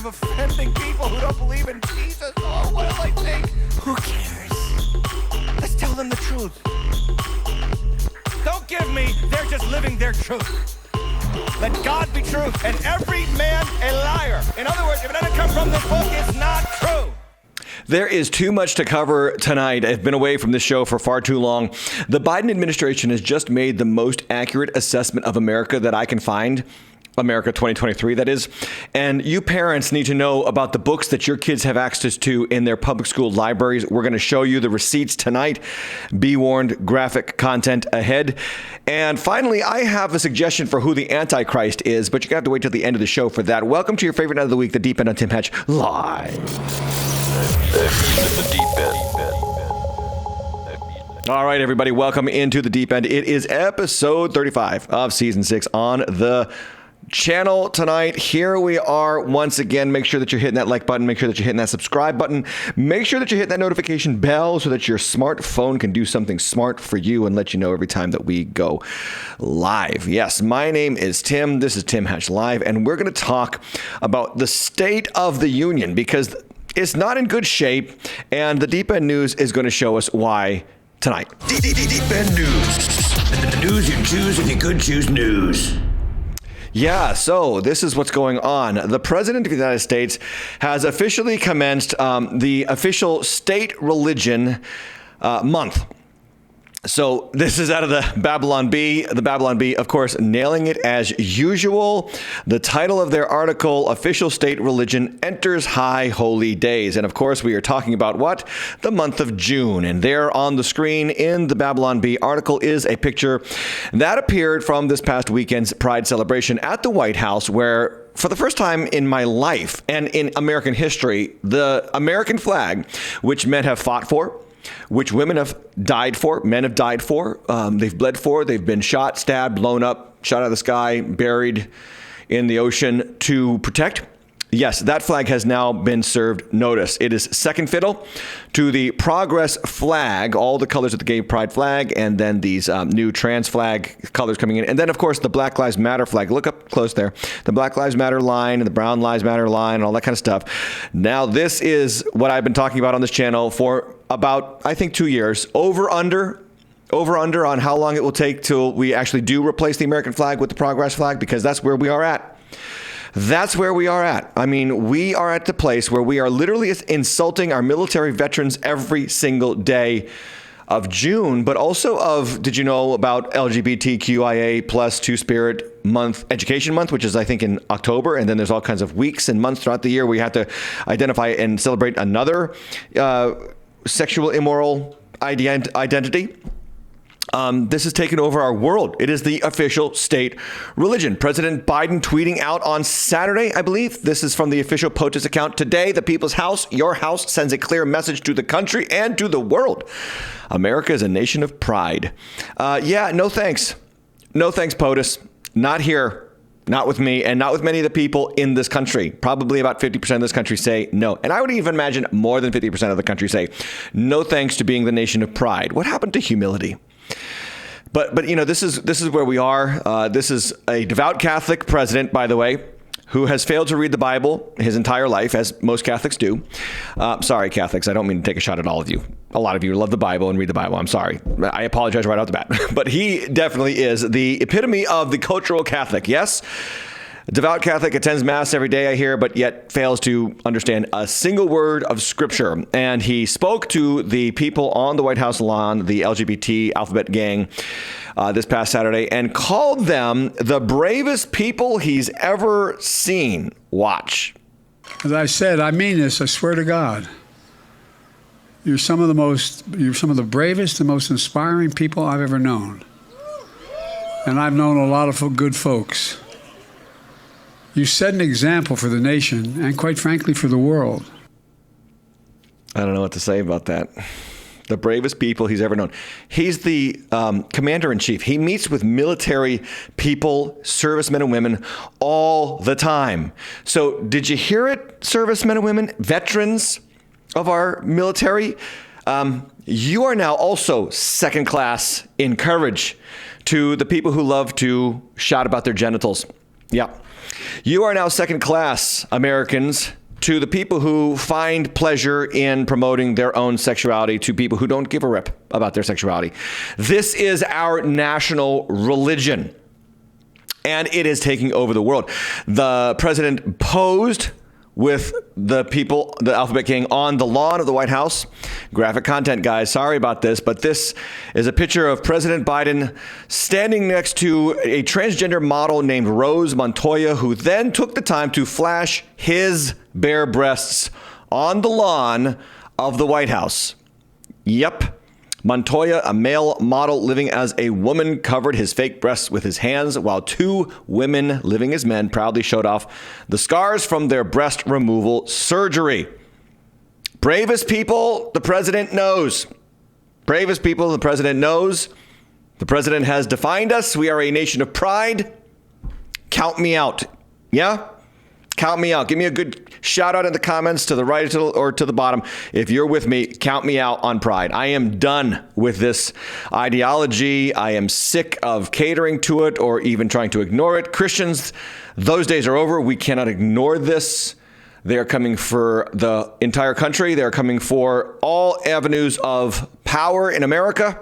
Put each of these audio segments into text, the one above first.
of offending people who don't believe in Jesus. Oh, what will I think? Who cares? Let's tell them the truth. Don't give me, they're just living their truth. Let God be true and every man a liar. In other words, if it doesn't come from this book, it's not true. There is too much to cover tonight. I've been away from this show for far too long. The Biden administration has just made the most accurate assessment of America that I can find. America 2023, that is. And you parents need to know about the books that your kids have access to in their public school libraries. We're going to show you the receipts tonight. Be warned, graphic content ahead. And finally, I have a suggestion for who the Antichrist is, but you're going to have to wait till the end of the show for that. Welcome to your favorite night of the week, The Deep End on Tim Hatch Live. The Deep End. All right, everybody, welcome into The Deep End. It is episode 35 of season 6 on the channel tonight. Here we are once again. Make sure that you're hitting that like button. Make sure that you're hitting that subscribe button. Make sure that you're hitting that notification bell so that your smartphone can do something smart for you and let you know every time that we go live. Yes, my name is Tim. This is Tim Hatch Live, and we're going to talk about the state of the union because it's not in good shape, and the Deep End News is going to show us why tonight. Deep End News. The news you choose if you could choose news. Yeah, so this is what's going on. The President of the United States has officially commenced the official state religion month. So this is out of the Babylon Bee. The Babylon Bee, of course, nailing it as usual. The title of their article, Official State Religion Enters High Holy Days. And of course, we are talking about what? The month of June. And there on the screen in the Babylon Bee article is a picture that appeared from this past weekend's Pride celebration at the White House, where for the first time in my life and in American history, the American flag, which men have fought for, which women have died for, men have died for, they've bled for, they've been shot, stabbed, blown up, shot out of the sky, buried in the ocean to protect. Yes, that flag has now been served notice. It is second fiddle to the Progress flag, all the colors of the gay pride flag, and then these new trans flag colors coming in. And then, of course, the Black Lives Matter flag. Look up close there. The Black Lives Matter line and the Brown Lives Matter line and all that kind of stuff. Now, this is what I've been talking about on this channel for about, I think, 2 years. Over under on how long it will take till we actually do replace the American flag with the Progress flag, because that's where we are at. That's where we are at. I mean, we are at the place where we are literally insulting our military veterans every single day of June, but also of, did you know about LGBTQIA plus Two-Spirit Month, Education Month, which is, I think, in October. And then there's all kinds of weeks and months throughout the year we have to identify and celebrate another sexual immoral identity. This has taken over our world. It is the official state religion. President Biden tweeting out on Saturday, I believe. This is from the official POTUS account. Today, the People's House, your house, sends a clear message to the country and to the world. America is a nation of pride. No thanks. No thanks, POTUS. Not here. Not with me, and not with many of the people in this country. Probably about 50% of this country say no. And I would even imagine more than 50% of the country say no thanks to being the nation of pride. What happened to humility? But you know, this is where we are. This is a devout Catholic president, by the way, who has failed to read the Bible his entire life, as most Catholics do. Sorry, Catholics, I don't mean to take a shot at all of you. A lot of you love the Bible and read the Bible. I'm sorry. I apologize right off the bat. But he definitely is the epitome of the cultural Catholic. Yes, devout Catholic, attends Mass every day, I hear, but yet fails to understand a single word of Scripture. And he spoke to the people on the White House lawn, the LGBT alphabet gang, this past Saturday, and called them the bravest people he's ever seen. Watch. As I said, I mean this, I swear to God. You're some of the bravest and most inspiring people I've ever known. And I've known a lot of good folks. You set an example for the nation and, quite frankly, for the world. I don't know what to say about that. The bravest people he's ever known. He's the commander-in-chief. He meets with military people, servicemen and women, all the time. So did you hear it, servicemen and women, veterans of our military? You are now also second class in courage to the people who love to shout about their genitals. Yeah. You are now second class Americans to the people who find pleasure in promoting their own sexuality to people who don't give a rip about their sexuality. This is our national religion, and it is taking over the world. The president posed with the people, the Alphabet King, on the lawn of the White House. Graphic content, guys. Sorry about this, but this is a picture of President Biden standing next to a transgender model named Rose Montoya, who then took the time to flash his bare breasts on the lawn of the White House. Yep. Montoya, a male model living as a woman, covered his fake breasts with his hands, while two women living as men proudly showed off the scars from their breast removal surgery. Bravest people the president knows. Bravest people the president knows. The president has defined us. We are a nation of pride. Count me out. Yeah? Count me out. Give me a good shout out in the comments to the right or to the bottom. If you're with me, count me out on pride. I am done with this ideology. I am sick of catering to it or even trying to ignore it. Christians, those days are over. We cannot ignore this. They are coming for the entire country. They are coming for all avenues of power in America.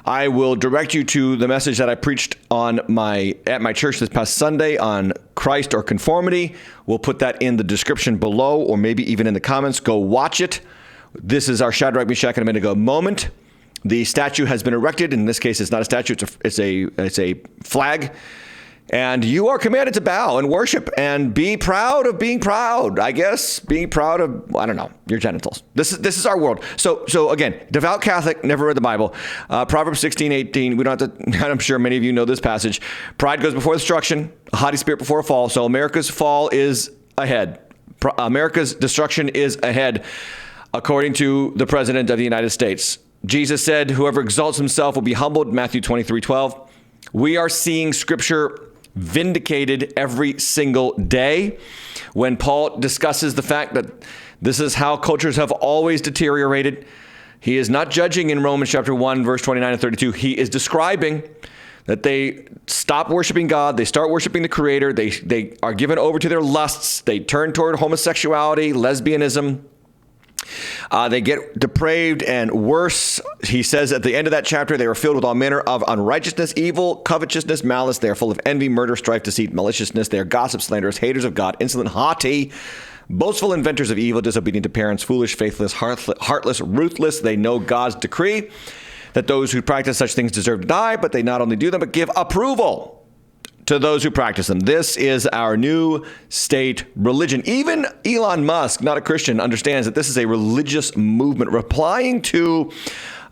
I will direct you to the message that I preached at my church this past Sunday on Christ or conformity. We'll put that in the description below, or maybe even in the comments. Go watch it. This is our Shadrach, Meshach, and Abednego moment. The statue has been erected. In this case, it's not a statue. It's a flag. And you are commanded to bow and worship and be proud of being proud. I guess being proud of, I don't know, your genitals. This is our world. So again, devout Catholic, never read the Bible. Proverbs 16:18. We don't have to. I'm sure many of you know this passage. Pride goes before destruction, a haughty spirit before a fall. So America's fall is ahead. America's destruction is ahead, according to the President of the United States. Jesus said, "Whoever exalts himself will be humbled." Matthew 23:12. We are seeing Scripture vindicated every single day when Paul discusses the fact that this is how cultures have always deteriorated. He is not judging in Romans chapter 1, verse 29 and 32. He is describing that they stop worshiping God. They start worshiping the Creator. They are given over to their lusts. They turn toward homosexuality, lesbianism. They get depraved and worse. He says at the end of that chapter, they are filled with all manner of unrighteousness, evil, covetousness, malice. They are full of envy, murder, strife, deceit, maliciousness. They are gossips, slanderers, haters of God, insolent, haughty, boastful, inventors of evil, disobedient to parents, foolish, faithless, heartless, ruthless. They know God's decree that those who practice such things deserve to die, but they not only do them, but give approval to those who practice them. This is our new state religion. Even Elon Musk, not a Christian, understands that this is a religious movement. Replying to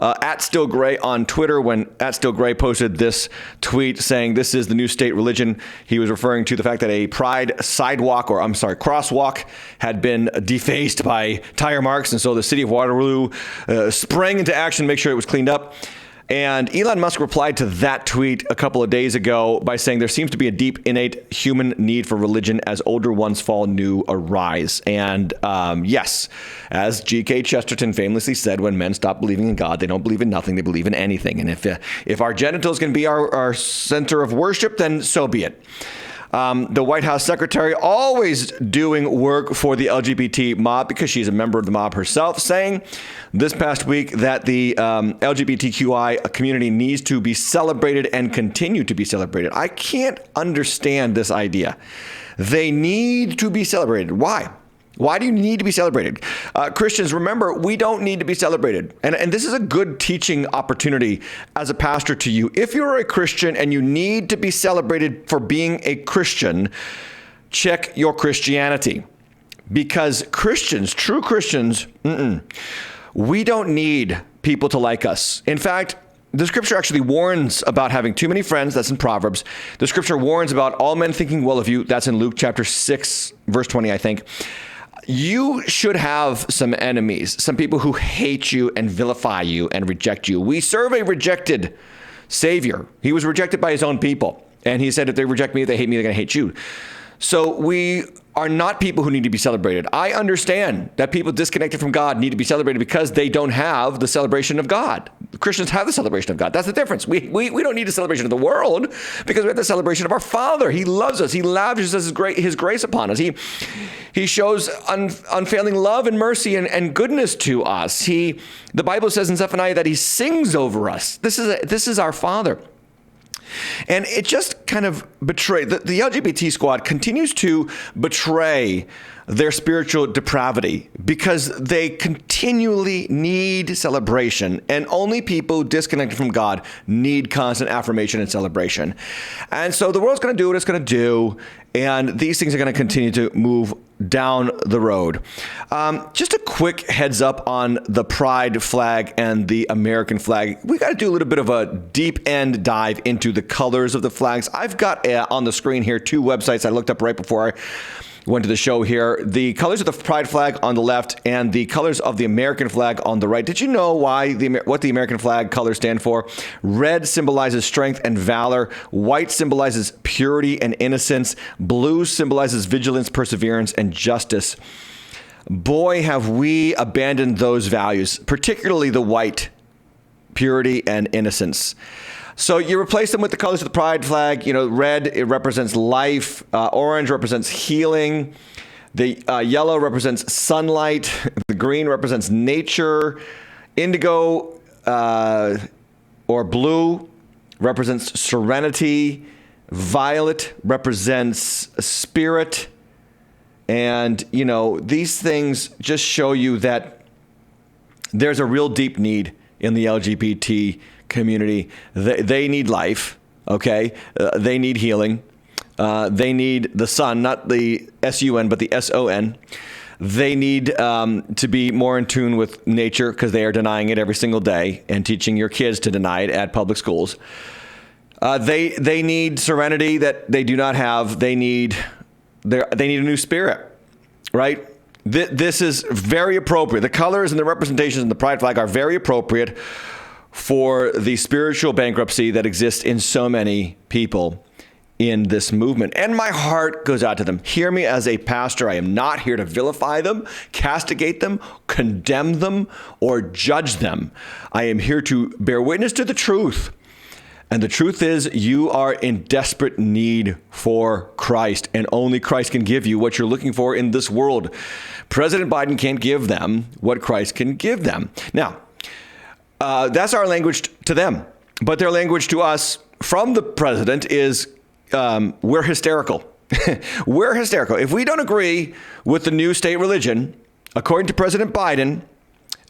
@StillGray on Twitter, when @StillGray posted this tweet saying this is the new state religion, he was referring to the fact that a pride crosswalk had been defaced by tire marks. And so the city of Waterloo sprang into action to make sure it was cleaned up. And Elon Musk replied to that tweet a couple of days ago by saying there seems to be a deep, innate human need for religion. As older ones fall, new arise. And yes, as G.K. Chesterton famously said, when men stop believing in God, they don't believe in nothing, they believe in anything. And if our genitals can be our center of worship, then so be it. The White House secretary always doing work for the LGBT mob because she's a member of the mob herself, saying this past week that the LGBTQI community needs to be celebrated and continue to be celebrated. I can't understand this idea. They need to be celebrated. Why? Why do you need to be celebrated? Christians, remember, we don't need to be celebrated. And this is a good teaching opportunity as a pastor to you. If you're a Christian and you need to be celebrated for being a Christian, check your Christianity. Because Christians, true Christians, we don't need people to like us. In fact, the scripture actually warns about having too many friends. That's in Proverbs. The scripture warns about all men thinking well of you. That's in Luke chapter 6, verse 20, I think. You should have some enemies, some people who hate you and vilify you and reject you. We serve a rejected Savior. He was rejected by his own people. And he said, if they reject me, if they hate me, they're going to hate you. So we are not people who need to be celebrated. I understand that people disconnected from God need to be celebrated because they don't have the celebration of God. Christians have the celebration of God. That's the difference. We don't need a celebration of the world because we have the celebration of our Father. He loves us. He lavishes his grace upon us. He shows unfailing love and mercy and goodness to us. The Bible says in Zephaniah that he sings over us. This is our Father. And it just kind of betrayed, the LGBT squad continues to betray their spiritual depravity because they continually need celebration, and only people disconnected from God need constant affirmation and celebration. And so the world's going to do what it's going to do, and these things are going to continue to move down the road. Just a quick heads up on the pride flag and the American flag. We got to do a little bit of a deep end dive into the colors of the flags. I've got on the screen here 2 websites I looked up right before I went to the show here. The colors of the pride flag on the left and the colors of the American flag on the right. Did you know what the American flag colors stand for? Red symbolizes strength and valor. White symbolizes purity and innocence. Blue symbolizes vigilance, perseverance, and justice. Boy, have we abandoned those values, particularly the white, purity and innocence. So you replace them with the colors of the pride flag. Red, it represents life. Orange represents healing. The yellow represents sunlight. The green represents nature. Indigo or blue represents serenity. Violet represents spirit. And, these things just show you that there's a real deep need in the LGBT community. They need life, okay? They need healing. They need the sun, not the S-U-N, but the S-O-N. They need to be more in tune with nature because they are denying it every single day and teaching your kids to deny it at public schools. They need serenity that they do not have. They need a new spirit, right? This is very appropriate. The colors and the representations in the pride flag are very appropriate for the spiritual bankruptcy that exists in so many people in this movement. And my heart goes out to them. Hear me as a pastor. I am not here to vilify them, castigate them, condemn them, or judge them. I am here to bear witness to the truth. And the truth is, you are in desperate need for Christ, and only Christ can give you what you're looking for in this world. President Biden can't give them what Christ can give them. Now, that's our language to them. But their language to us from the president is, we're hysterical. We're hysterical. If we don't agree with the new state religion, according to President Biden,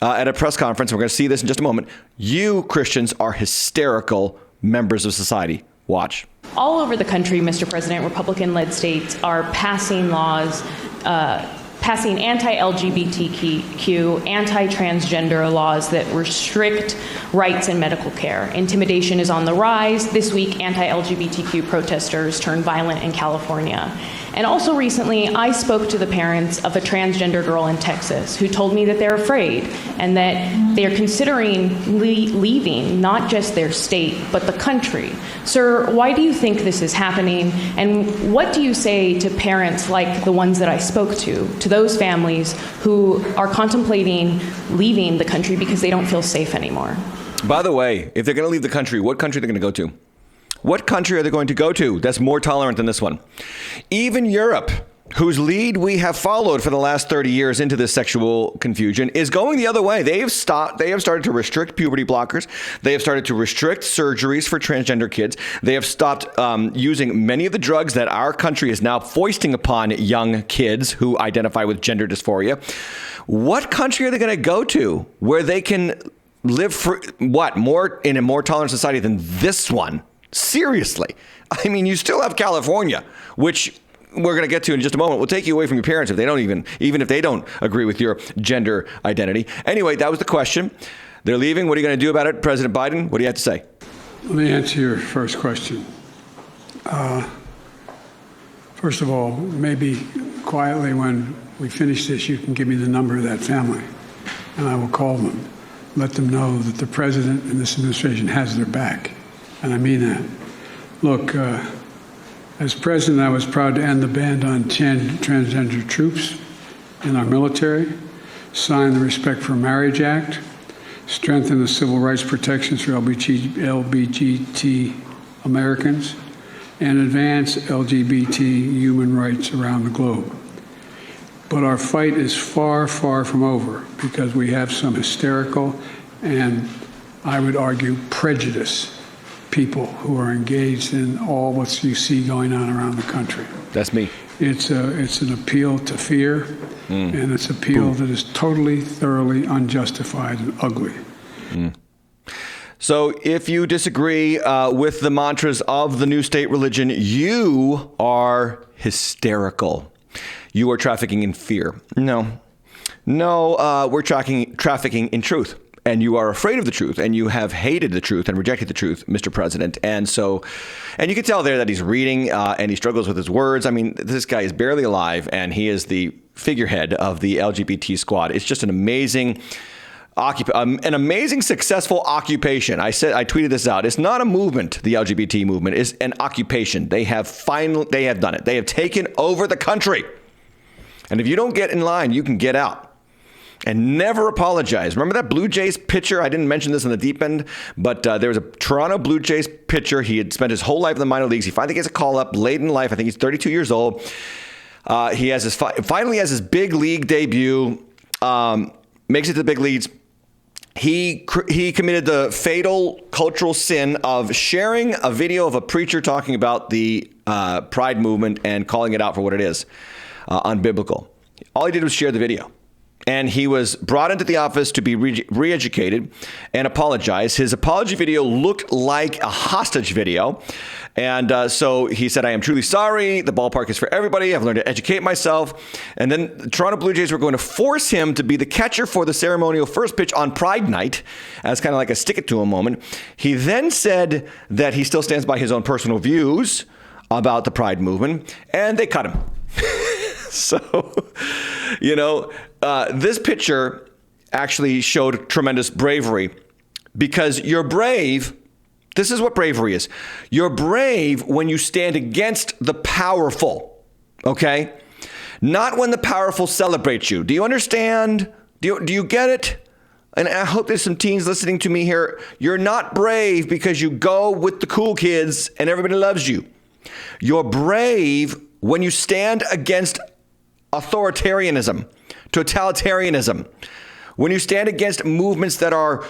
at a press conference, we're going to see this in just a moment, you Christians are hysterical members of society. Watch. All over the country, Mr. President, Republican-led states are passing laws, passing anti-LGBTQ, anti-transgender laws that restrict rights in medical care. Intimidation is on the rise. This week, anti-LGBTQ protesters turned violent in California. And also recently, I spoke to the parents of a transgender girl in Texas who told me that they're afraid and that they're considering leaving not just their state, but the country. Sir, why do you think this is happening? And what do you say to parents like the ones that I spoke to those families who are contemplating leaving the country because they don't feel safe anymore? By the way, if they're going to leave the country, what country are they going to go to? What country are they going to go to that's more tolerant than this one? Even Europe, whose lead we have followed for the last 30 years into this sexual confusion, is going the other way. They have started to restrict puberty blockers. They have started to restrict surgeries for transgender kids. They have stopped using many of the drugs that our country is now foisting upon young kids who identify with gender dysphoria. What country are they going to go to where they can live for more in a more tolerant society than this one? Seriously. I mean, you still have California, which we're going to get to in just a moment. We'll take you away from your parents if they don't even if they don't agree with your gender identity. Anyway, that was the question. They're leaving. What are you going to do about it? President Biden, what do you have to say? Let me answer your first question. First of all, maybe quietly when we finish this, you can give me the number of that family, and I will call them, let them know that the president and this administration has their back. And I mean that. Look, as president, I was proud to end the ban on transgender troops in our military, sign the Respect for Marriage Act, strengthen the civil rights protections for LGBT Americans, and advance LGBT human rights around the globe. But our fight is far, far from over because we have some hysterical and, I would argue, prejudiced people who are engaged in all what you see going on around the country. That's me. It's an appeal to fear, and it's an appeal that is totally, thoroughly unjustified and ugly. So if you disagree with the mantras of the new state religion, you are hysterical. You are trafficking in fear. No, we're trafficking in truth. And you are afraid of the truth, and you have hated the truth and rejected the truth, Mr. President. And you can tell there that he's reading and he struggles with his words. I mean, this guy is barely alive, and he is the figurehead of the LGBT squad. It's just an amazing successful occupation. I tweeted this out. It's not a movement. The LGBT movement is an occupation. They have done it. They have taken over the country. And if you don't get in line, you can get out. And never apologize. Remember that Blue Jays pitcher? I didn't mention this in the deep end, but there was a Toronto Blue Jays pitcher. He had spent his whole life in the minor leagues. He finally gets a call up late in life. I think he's 32 years old. He has finally has his big league debut. Makes it to the big leagues. He committed the fatal cultural sin of sharing a video of a preacher talking about the Pride movement and calling it out for what it is, unbiblical. All he did was share the video. And he was brought into the office to be re-educated and apologize. His apology video looked like a hostage video. And so he said, I am truly sorry. The ballpark is for everybody. I've learned to educate myself. And then the Toronto Blue Jays were going to force him to be the catcher for the ceremonial first pitch on Pride Night as kind of like a stick it to him moment. He then said that he still stands by his own personal views about the Pride movement, and they cut him. So, this picture actually showed tremendous bravery because you're brave. This is what bravery is. You're brave when you stand against the powerful, okay? Not when the powerful celebrate you. Do you understand? Do you get it? And I hope there's some teens listening to me here. You're not brave because you go with the cool kids and everybody loves you. You're brave when you stand against authoritarianism, totalitarianism, when you stand against movements that are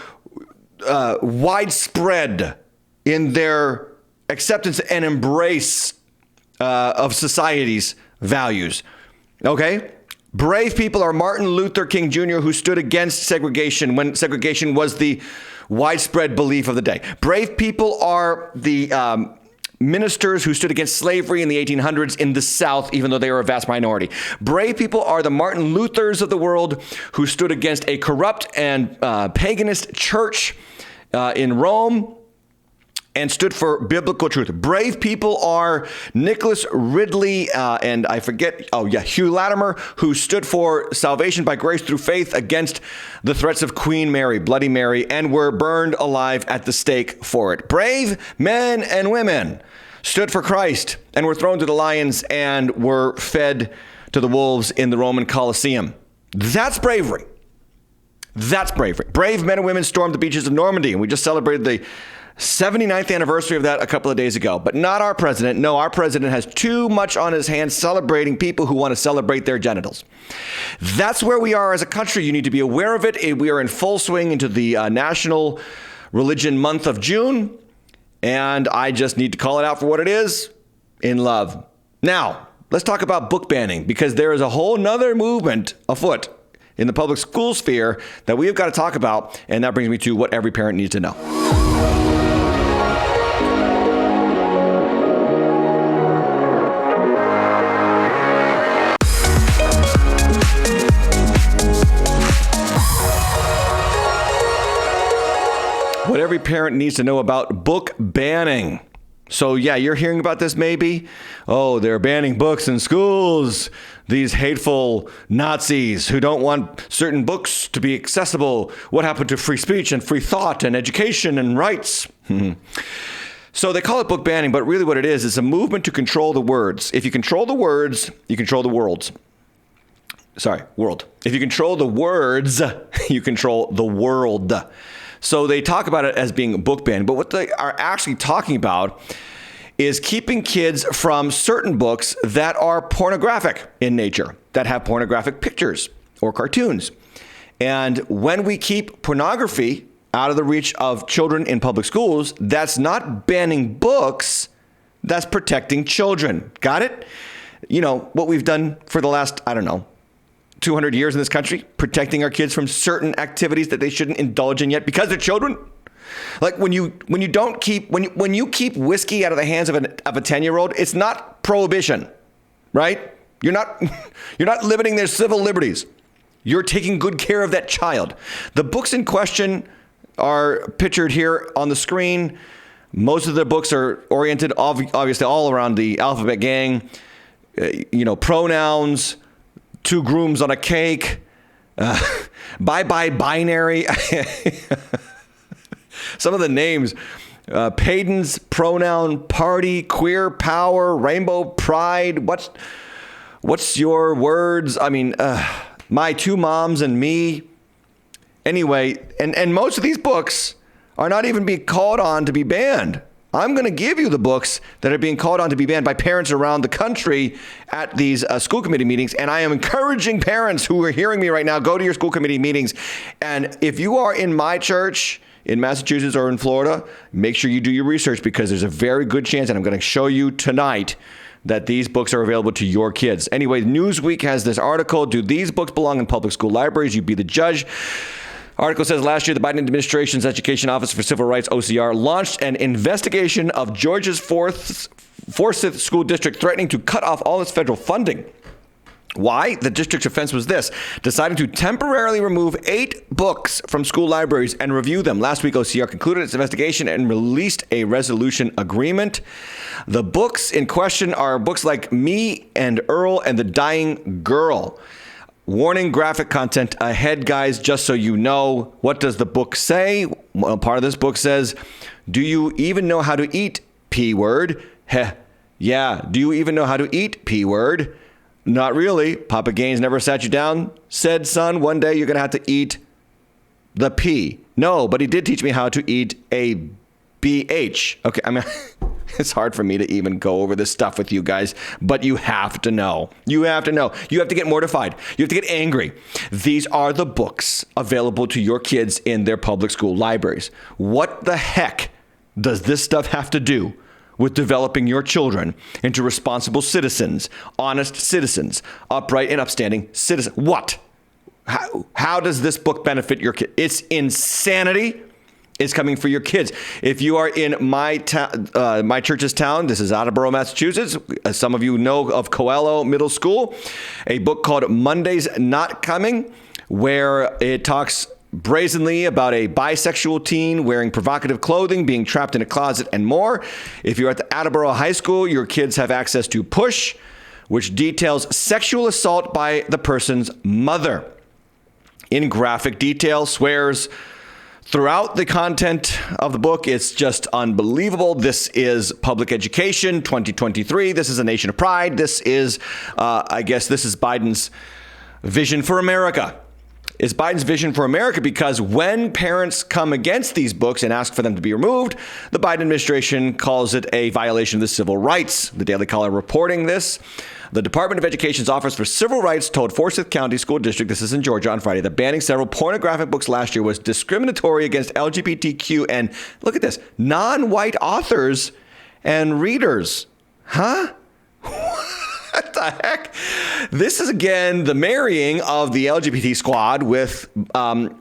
widespread in their acceptance and embrace of society's values, okay? Brave people are Martin Luther King Jr., who stood against segregation when segregation was the widespread belief of the day. Brave people are the ministers who stood against slavery in the 1800s in the South, even though they were a vast minority. Brave people are the Martin Luthers of the world who stood against a corrupt and paganist church in Rome and stood for biblical truth. Brave people are Nicholas Ridley and Hugh Latimer, who stood for salvation by grace through faith against the threats of Queen Mary, Bloody Mary, and were burned alive at the stake for it. Brave men and women stood for Christ and were thrown to the lions and were fed to the wolves in the Roman Colosseum. That's bravery. That's bravery. Brave men and women stormed the beaches of Normandy, and we just celebrated the 79th anniversary of that a couple of days ago. But not our president. No, our president has too much on his hands celebrating people who want to celebrate their genitals. That's where we are as a country. You need to be aware of it. We are in full swing into the National Religion Month of June. And I just need to call it out for what it is, in love. Now, let's talk about book banning, because there is a whole nother movement afoot in the public school sphere that we have got to talk about. And that brings me to what every parent needs to know. What every parent needs to know about book banning. So yeah, you're hearing about this maybe. Oh, they're banning books in schools. These hateful Nazis who don't want certain books to be accessible. What happened to free speech and free thought and education and rights? So they call it book banning, but really what it is a movement to control the words. If you control the words, you control the worlds. world. If you control the words, you control the world. So they talk about it as being book banned, but what they are actually talking about is keeping kids from certain books that are pornographic in nature, that have pornographic pictures or cartoons. And when we keep pornography out of the reach of children in public schools, that's not banning books, that's protecting children. Got it? You know, what we've done for the last, 200 years in this country, protecting our kids from certain activities that they shouldn't indulge in yet because they're children. Like when you keep whiskey out of the hands of a 10-year-old, it's not prohibition, right? You're not limiting their civil liberties. You're taking good care of that child. The books in question are pictured here on the screen. Most of the books are oriented, obviously, all around the alphabet gang. Pronouns, 2 grooms on a cake, bye-bye binary. Some of the names, Payton's pronoun party, queer power, rainbow pride. What's your words? My 2 moms and me. Anyway, and most of these books are not even being called on to be banned. I'm going to give you the books that are being called on to be banned by parents around the country at these school committee meetings. And I am encouraging parents who are hearing me right now, go to your school committee meetings. And if you are in my church in Massachusetts or in Florida, make sure you do your research, because there's a very good chance, and I'm going to show you tonight, that these books are available to your kids. Anyway, Newsweek has this article, Do These Books Belong in Public School Libraries? You be the judge. Article says last year, the Biden administration's Education Office for Civil Rights, OCR, launched an investigation of Georgia's Forsyth School District threatening to cut off all its federal funding. Why? The district's offense was this: deciding to temporarily remove 8 books from school libraries and review them. Last week, OCR concluded its investigation and released a resolution agreement. The books in question are books like Mean Earl and The Dying Girl. Warning, graphic content ahead, guys, just so you know. What does the book say? Well, part of this book says, do you even know how to eat P-word? Heh. Yeah, do you even know how to eat P-word? Not really. Papa Gaines never sat you down, said, son, one day you're going to have to eat the P. No, but he did teach me how to eat a BH. Okay, it's hard for me to even go over this stuff with you guys, but you have to know. You have to know. You have to get mortified. You have to get angry. These are the books available to your kids in their public school libraries. What the heck does this stuff have to do with developing your children into responsible citizens, honest citizens, upright and upstanding citizens? What? How does this book benefit your kid? It's insanity. Is coming for your kids. If you are in my church's town, this is Attleboro, Massachusetts. As some of you know of Coelho Middle School, a book called Monday's Not Coming, where it talks brazenly about a bisexual teen wearing provocative clothing, being trapped in a closet, and more. If you're at the Attleboro High School, your kids have access to Push, which details sexual assault by the person's mother. In graphic detail, swears throughout the content of the book. It's just unbelievable. This is public education 2023. This is a nation of pride. This is, this is Biden's vision for America. It's Biden's vision for America because when parents come against these books and ask for them to be removed, the Biden administration calls it a violation of the civil rights. The Daily Caller reporting this. The Department of Education's Office for Civil Rights told Forsyth County School District, this is in Georgia, on Friday, that banning several pornographic books last year was discriminatory against LGBTQ and, look at this, non-white authors and readers. Huh? What the heck? This is, again, the marrying of the LGBT squad with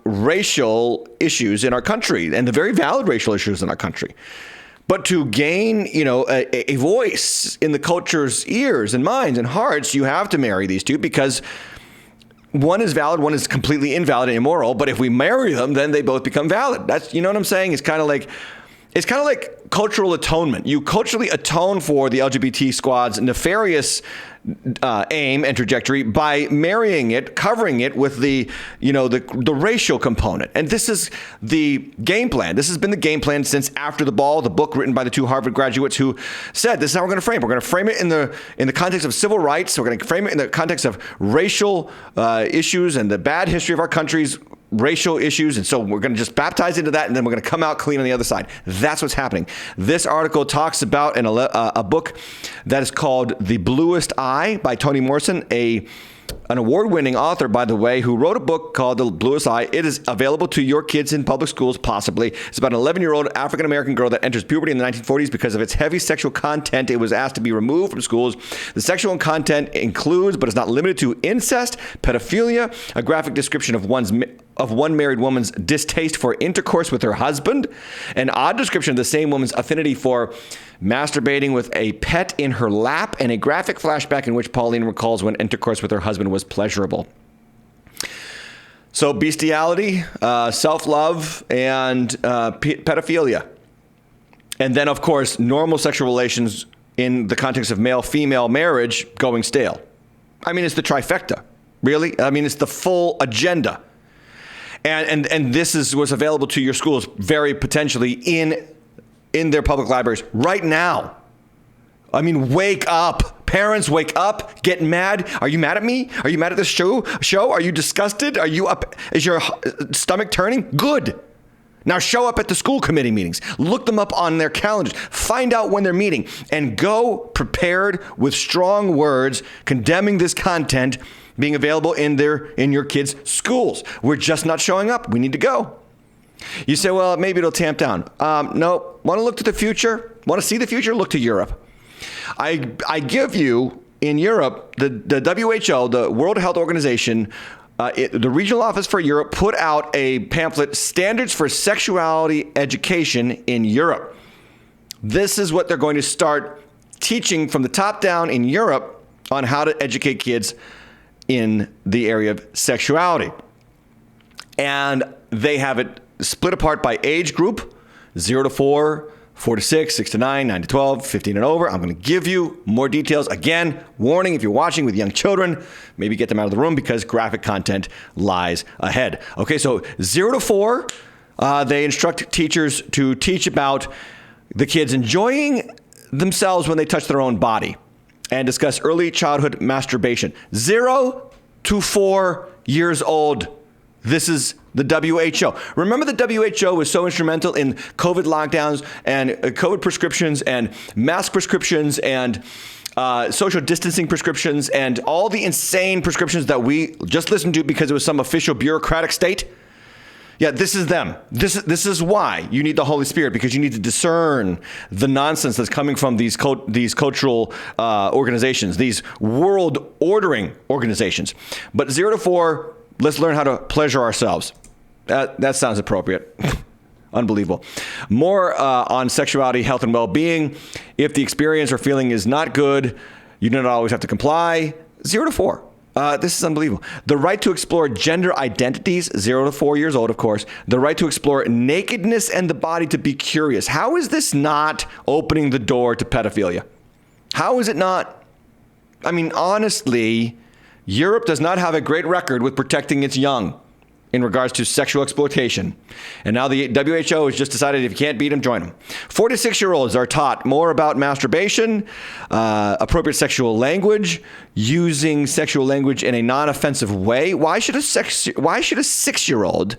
racial issues in our country, and the very valid racial issues in our country. But to gain, a voice in the culture's ears and minds and hearts, you have to marry these two because one is valid, one is completely invalid and immoral. But if we marry them, then they both become valid. That's, you know what I'm saying? It's kind of like It's kind of like cultural atonement. You culturally atone for the LGBT squad's nefarious aim and trajectory by marrying it, covering it with the racial component. And this is the game plan. This has been the game plan since After the Ball, the book written by the two Harvard graduates who said, this is how we're going to frame it. We're going to frame it in the context of civil rights. We're going to frame it in the context of racial issues and the bad history of our country's racial issues. And so we're going to just baptize into that, and then we're going to come out clean on the other side. That's what's happening. This article talks about a book that is called The Bluest Eye by Toni Morrison, an award-winning author, by the way, who wrote a book called The Bluest Eye. It is available to your kids in public schools, possibly. It's about an 11-year-old African-American girl that enters puberty in the 1940s because of its heavy sexual content. It was asked to be removed from schools. The sexual content includes, but is not limited to, incest, pedophilia, a graphic description of one married woman's distaste for intercourse with her husband, an odd description of the same woman's affinity for masturbating with a pet in her lap, and a graphic flashback in which Pauline recalls when intercourse with her husband was pleasurable. So bestiality, self-love, and pedophilia. And then, of course, normal sexual relations in the context of male-female marriage going stale. I mean, it's the trifecta, really. I mean, it's the full agenda. And this is what's available to your schools very potentially in their public libraries right now. I mean, wake up. Parents, wake up. Get mad. Are you mad at me? Are you mad at this show? Are you disgusted? Are you up? Is your stomach turning? Good. Now show up at the school committee meetings. Look them up on their calendars. Find out when they're meeting and go prepared with strong words condemning this content being available in your kids' schools. We're just not showing up. We need to go. You say, well, maybe it'll tamp down. No. Want to look to the future? Want to see the future? Look to Europe. I give you, in Europe, the WHO, the World Health Organization, the regional office for Europe put out a pamphlet, Standards for Sexuality Education in Europe. This is what they're going to start teaching from the top down in Europe on how to educate kids in the area of sexuality. And they have it split apart by age group, 0 to 4, 4 to 6, 6 to 9, 9 to 12, 15 and over. I'm going to give you more details. Again, warning, if you're watching with young children, maybe get them out of the room because graphic content lies ahead. Okay, so 0 to 4, they instruct teachers to teach about the kids enjoying themselves when they touch their own body and discuss early childhood masturbation. 0 to 4 years old. This is the WHO. Remember, the WHO was so instrumental in COVID lockdowns and COVID prescriptions and mask prescriptions and social distancing prescriptions and all the insane prescriptions that we just listened to because it was some official bureaucratic state. Yeah, this is them. This is why you need the Holy Spirit, because you need to discern the nonsense that's coming from these cultural organizations, these world ordering organizations. But 0 to 4, let's learn how to pleasure ourselves. That sounds appropriate. Unbelievable. More on sexuality, health, and well-being. If the experience or feeling is not good, you do not always have to comply. 0 to 4. This is unbelievable. The right to explore gender identities, 0 to 4 years old, of course. The right to explore nakedness and the body, to be curious. How is this not opening the door to pedophilia? How is it not? I mean, honestly, Europe does not have a great record with protecting its young in regards to sexual exploitation. And now the WHO has just decided if you can't beat them, join them. 4 to 6-year-olds are taught more about masturbation, appropriate sexual language, using sexual language in a non-offensive way. Why should a 6-year-old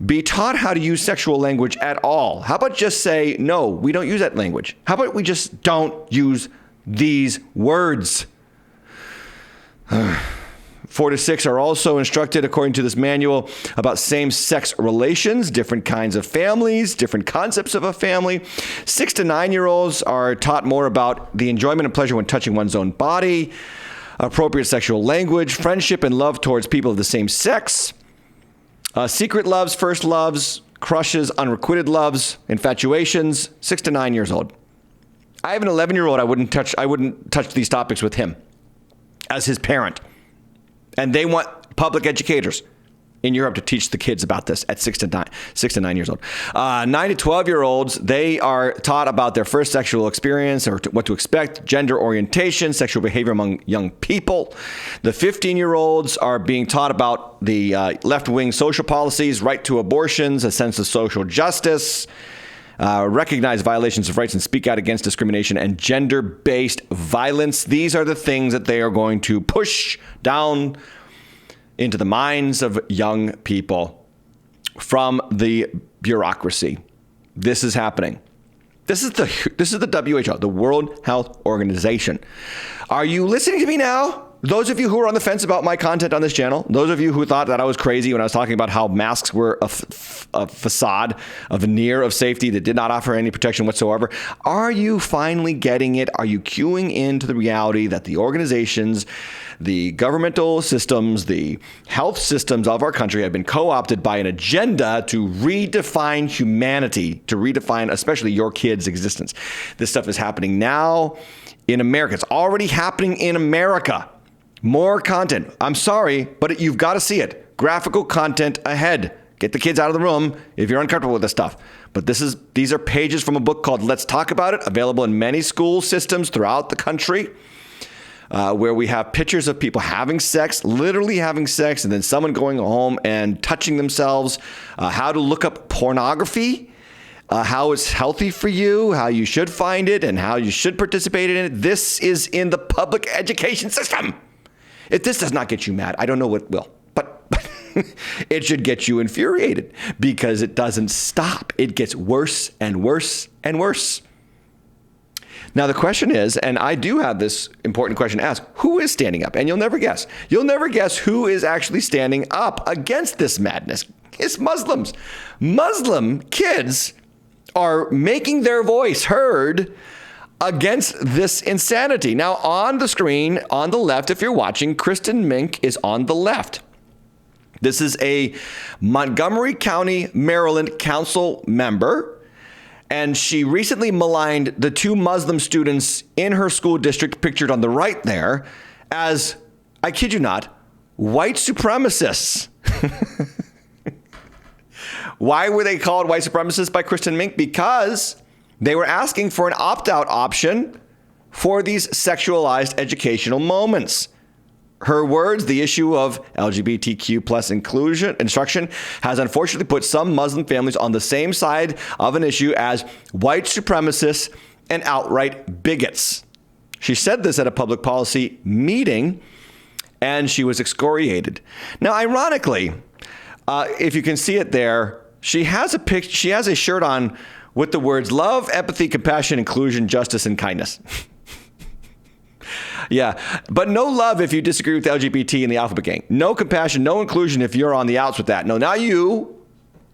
be taught how to use sexual language at all? How about just say, no, we don't use that language? How about we just don't use these words? 4 to 6 are also instructed, according to this manual, about same-sex relations, different kinds of families, different concepts of a family. 6 to 9-year-olds are taught more about the enjoyment and pleasure when touching one's own body, appropriate sexual language, friendship and love towards people of the same sex, secret loves, first loves, crushes, unrequited loves, infatuations. 6 to 9 years old. I have an 11-year-old. I wouldn't touch these topics with him as his parent. And they want public educators. in Europe to teach the kids about this at 6 to 9 years old. 9 to 12-year-olds, they are taught about their first sexual experience or what to expect, gender orientation, sexual behavior among young people. The 15-year-olds are being taught about the left-wing social policies, right to abortions, a sense of social justice, recognize violations of rights and speak out against discrimination and gender-based violence. These are the things that they are going to push down into the minds of young people from the bureaucracy. This is happening. This is the WHO, the World Health Organization. Are you listening to me now? Those of you who are on the fence about my content on this channel, those of you who thought that I was crazy when I was talking about how masks were a facade, a veneer of safety that did not offer any protection whatsoever, are you finally getting it? Are you cueing into the reality that the organizations, the governmental systems, the health systems of our country have been co-opted by an agenda to redefine humanity, to redefine especially your kids' existence? This stuff is happening now in America. It's already happening in America. More content. I'm sorry, but you've got to see it. Graphical content ahead. Get the kids out of the room if you're uncomfortable with this stuff. But these are pages from a book called Let's Talk About It, available in many school systems throughout the country, where we have pictures of people having sex, literally having sex, and then someone going home and touching themselves, how to look up pornography, how it's healthy for you, how you should find it, and how you should participate in it. This is in the public education system. If this does not get you mad, I don't know what will. But it should get you infuriated because it doesn't stop. It gets worse and worse and worse. Now, the question is, and I do have this important question to ask, who is standing up? And you'll never guess. You'll never guess who is actually standing up against this madness. It's Muslims. Muslim kids are making their voice heard against this insanity. Now, on the screen, on the left, if you're watching, Kristen Mink is on the left. This is a Montgomery County, Maryland council member, and she recently maligned the 2 Muslim students in her school district, pictured on the right there, as, I kid you not, white supremacists. Why were they called white supremacists by Kristen Mink? Because they were asking for an opt-out option for these sexualized educational moments. Her words, the issue of LGBTQ plus instruction has unfortunately put some Muslim families on the same side of an issue as white supremacists and outright bigots. She said this at a public policy meeting, and she was excoriated. Now, ironically, if you can see it there, she has a shirt on with the words love, empathy, compassion, inclusion, justice, and kindness. Yeah, but no love if you disagree with LGBT and the alphabet gang. No compassion, no inclusion if you're on the outs with that. No, now you,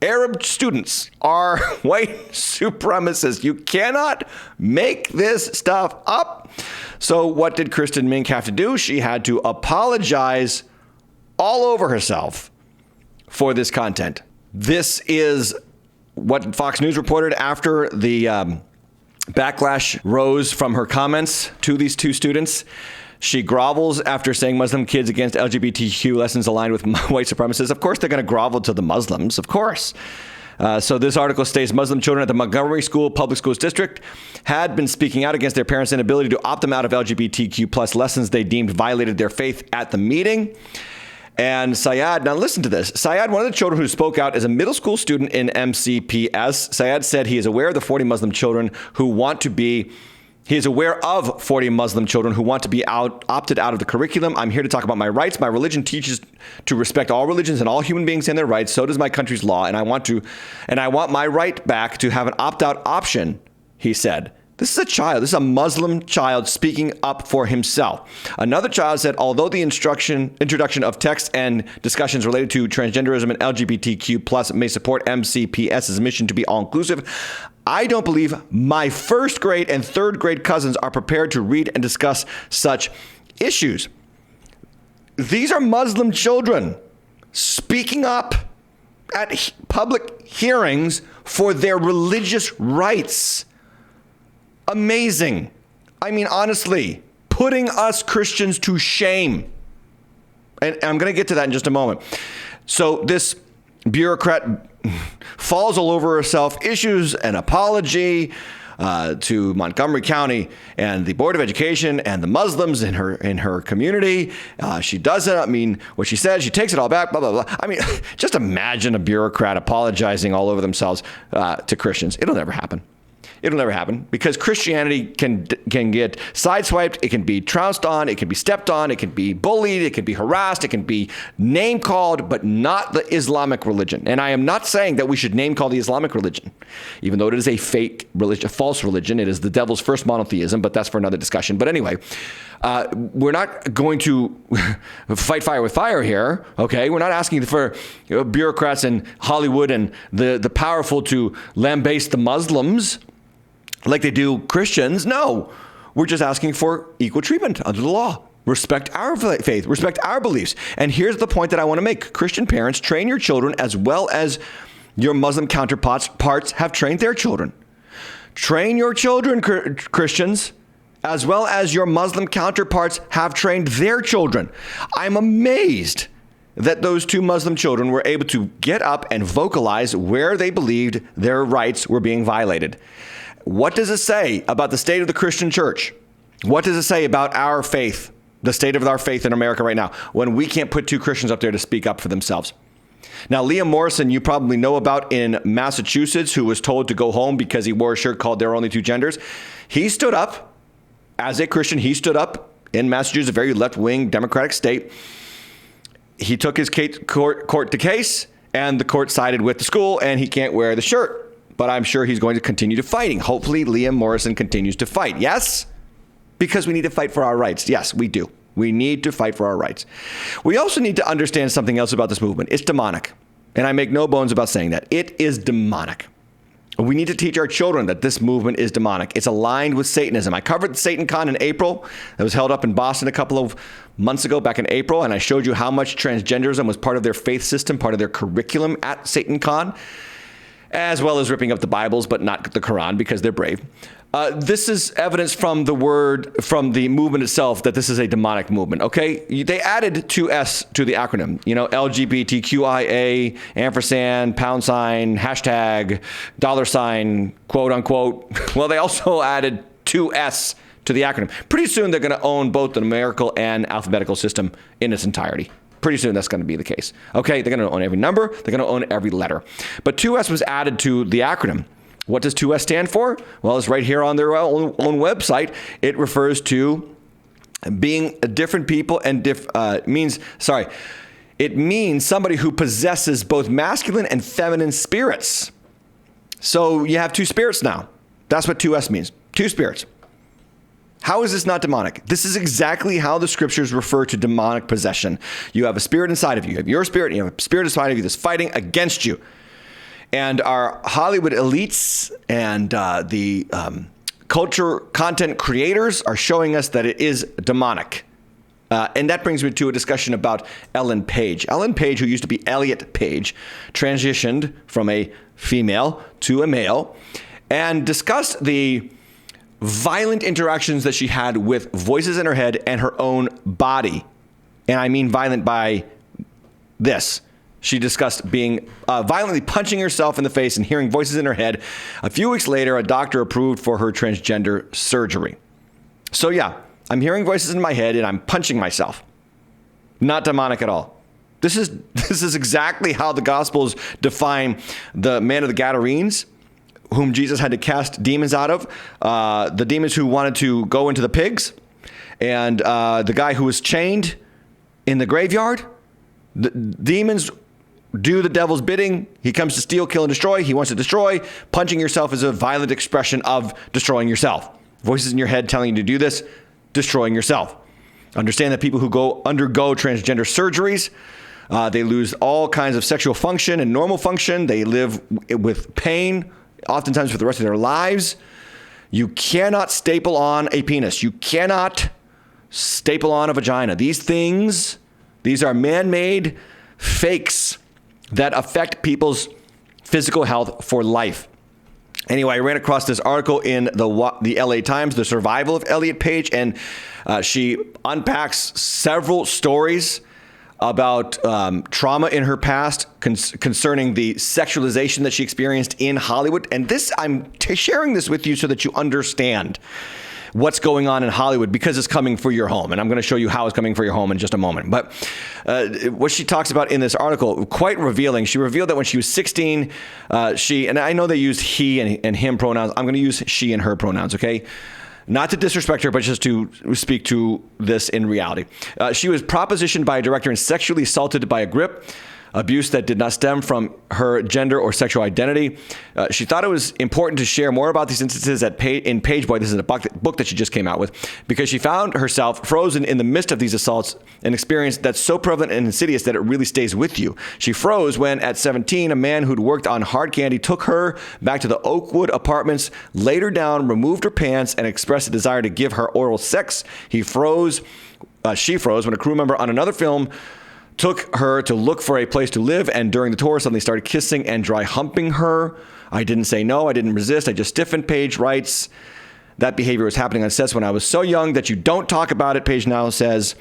Arab students, are white supremacists. You cannot make this stuff up. So what did Kristen Mink have to do? She had to apologize all over herself for this content. This is what Fox News reported after the backlash rose from her comments to these 2 students. She grovels after saying Muslim kids against LGBTQ lessons aligned with white supremacists. Of course, they're going to grovel to the Muslims, of course. So this article states Muslim children at the Montgomery Public Schools District had been speaking out against their parents' inability to opt them out of LGBTQ plus lessons they deemed violated their faith at the meeting. And Syed, now listen to this. Syed, one of the children who spoke out, is a middle school student in MCPS. Syed said he is aware of the 40 Muslim children who want to be, he is aware of 40 Muslim children who want to be opted out of the curriculum. I'm here to talk about my rights. My religion teaches to respect all religions and all human beings and their rights. So does my country's law. And I want my right back to have an opt-out option, he said. This is a child. This is a Muslim child speaking up for himself. Another child said, although the introduction of text and discussions related to transgenderism and LGBTQ plus may support MCPS's mission to be all-inclusive, I don't believe my 1st grade and 3rd grade cousins are prepared to read and discuss such issues. These are Muslim children speaking up at public hearings for their religious rights. Amazing. I mean, honestly, putting us Christians to shame. And I'm going to get to that in just a moment. So this bureaucrat falls all over herself, issues an apology to Montgomery County and the Board of Education and the Muslims in her community. She doesn't. I mean, what she said, she takes it all back, blah, blah, blah. I mean, just imagine a bureaucrat apologizing all over themselves to Christians. It'll never happen. It'll never happen because Christianity can get sideswiped. It can be trounced on. It can be stepped on. It can be bullied. It can be harassed. It can be name called, but not the Islamic religion. And I am not saying that we should name call the Islamic religion, even though it is a fake religion, a false religion. It is the devil's first monotheism, but that's for another discussion. But anyway, we're not going to fight fire with fire here. Okay, we're not asking for bureaucrats in Hollywood and the powerful to lambaste the Muslims like they do Christians. No, we're just asking for equal treatment under the law. Respect our faith, respect our beliefs. And here's the point that I want to make. Christian parents, train your children as well as your Muslim counterparts have trained their children. Train your children, Christians, as well as your Muslim counterparts have trained their children. I'm amazed that those two Muslim children were able to get up and vocalize where they believed their rights were being violated. What does it say about the state of the Christian church? What does it say about our faith, the state of our faith in America right now, when we can't put two Christians up there to speak up for themselves? Now, Liam Morrison, you probably know about in Massachusetts, who was told to go home because he wore a shirt called There Are Only Two Genders. He stood up as a Christian. He stood up in Massachusetts, a very left-wing Democratic state. He took his court to case, and the court sided with the school, and he can't wear the shirt. But I'm sure he's going to continue to fighting. Hopefully, Liam Morrison continues to fight. Yes? Because we need to fight for our rights. Yes, we do. We need to fight for our rights. We also need to understand something else about this movement. It's demonic. And I make no bones about saying that. It is demonic. We need to teach our children that this movement is demonic. It's aligned with Satanism. I covered the SatanCon in April. It was held up in Boston a couple of months ago, back in April, and I showed you how much transgenderism was part of their faith system, part of their curriculum at SatanCon, as well as ripping up the Bibles, but not the Quran because they're brave. This is evidence from the movement itself that this is a demonic movement, okay? They added 2S to the acronym, LGBTQIA, ampersand, £, hashtag, $, quote unquote. Well, they also added 2S to the acronym. Pretty soon they're going to own both the numerical and alphabetical system in its entirety. Pretty soon that's going to be the case. Okay, they're going to own every number. They're going to own every letter. But 2S was added to the acronym. What does 2S stand for? Well, it's right here on their own website. It refers to being different people and it means somebody who possesses both masculine and feminine spirits. So you have two spirits now. That's what 2S means. Two spirits. How is this not demonic? This is exactly how the scriptures refer to demonic possession. You have a spirit inside of you. You have your spirit, and you have a spirit inside of you that's fighting against you. And our Hollywood elites and the culture content creators are showing us that it is demonic. And that brings me to a discussion about Ellen Page. Ellen Page, who used to be Elliot Page, transitioned from a female to a male and discussed the violent interactions that she had with voices in her head and her own body. And I mean violent by this. She discussed being violently punching herself in the face and hearing voices in her head. A few weeks later, a doctor approved for her transgender surgery. So yeah, I'm hearing voices in my head and I'm punching myself. Not demonic at all. This is exactly how the Gospels define the man of the Gadarenes, whom Jesus had to cast demons out of, the demons who wanted to go into the pigs, and the guy who was chained in the graveyard. The demons do the devil's bidding. He comes to steal, kill, and destroy. He wants to destroy. Punching yourself is a violent expression of destroying yourself. Voices in your head telling you to do this, destroying yourself. Understand that people who undergo transgender surgeries, they lose all kinds of sexual function and normal function. They live with pain, oftentimes for the rest of their lives. You cannot staple on a penis. You cannot staple on a vagina. These are man-made fakes that affect people's physical health for life. Anyway, I ran across this article in the LA Times, The Survival of Elliot Page, and she unpacks several stories about trauma in her past concerning the sexualization that she experienced in Hollywood. And I'm sharing this with you so that you understand what's going on in Hollywood, because it's coming for your home. And I'm going to show you how it's coming for your home in just a moment. But what she talks about in this article, quite revealing. She revealed that when she was 16, and I know they use he and him pronouns. I'm going to use she and her pronouns, okay? Not to disrespect her, but just to speak to this in reality. She was propositioned by a director and sexually assaulted by a grip, abuse that did not stem from her gender or sexual identity. She thought it was important to share more about these instances in Pageboy. This is a book that she just came out with, because she found herself frozen in the midst of these assaults, an experience that's so prevalent and insidious that it really stays with you. She froze when, at 17, a man who'd worked on hard candy took her back to the Oakwood apartments, laid her down, removed her pants, and expressed a desire to give her oral sex. She froze when a crew member on another film took her to look for a place to live, and during the tour suddenly started kissing and dry humping her. I didn't say no, I didn't resist, I just stiffened. Page writes, that behavior was happening on sets when I was so young that you don't talk about it. Page now says,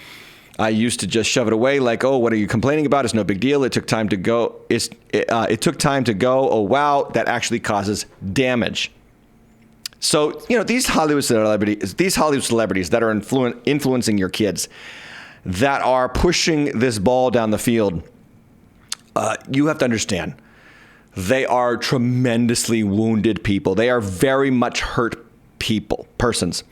I used to just shove it away like, oh, what are you complaining about? It's no big deal. It took time to go. It took time to go. Oh, wow, that actually causes damage. So, these Hollywood celebrities that are influencing your kids, that are pushing this ball down the field, you have to understand, they are tremendously wounded people. They are very much hurt persons.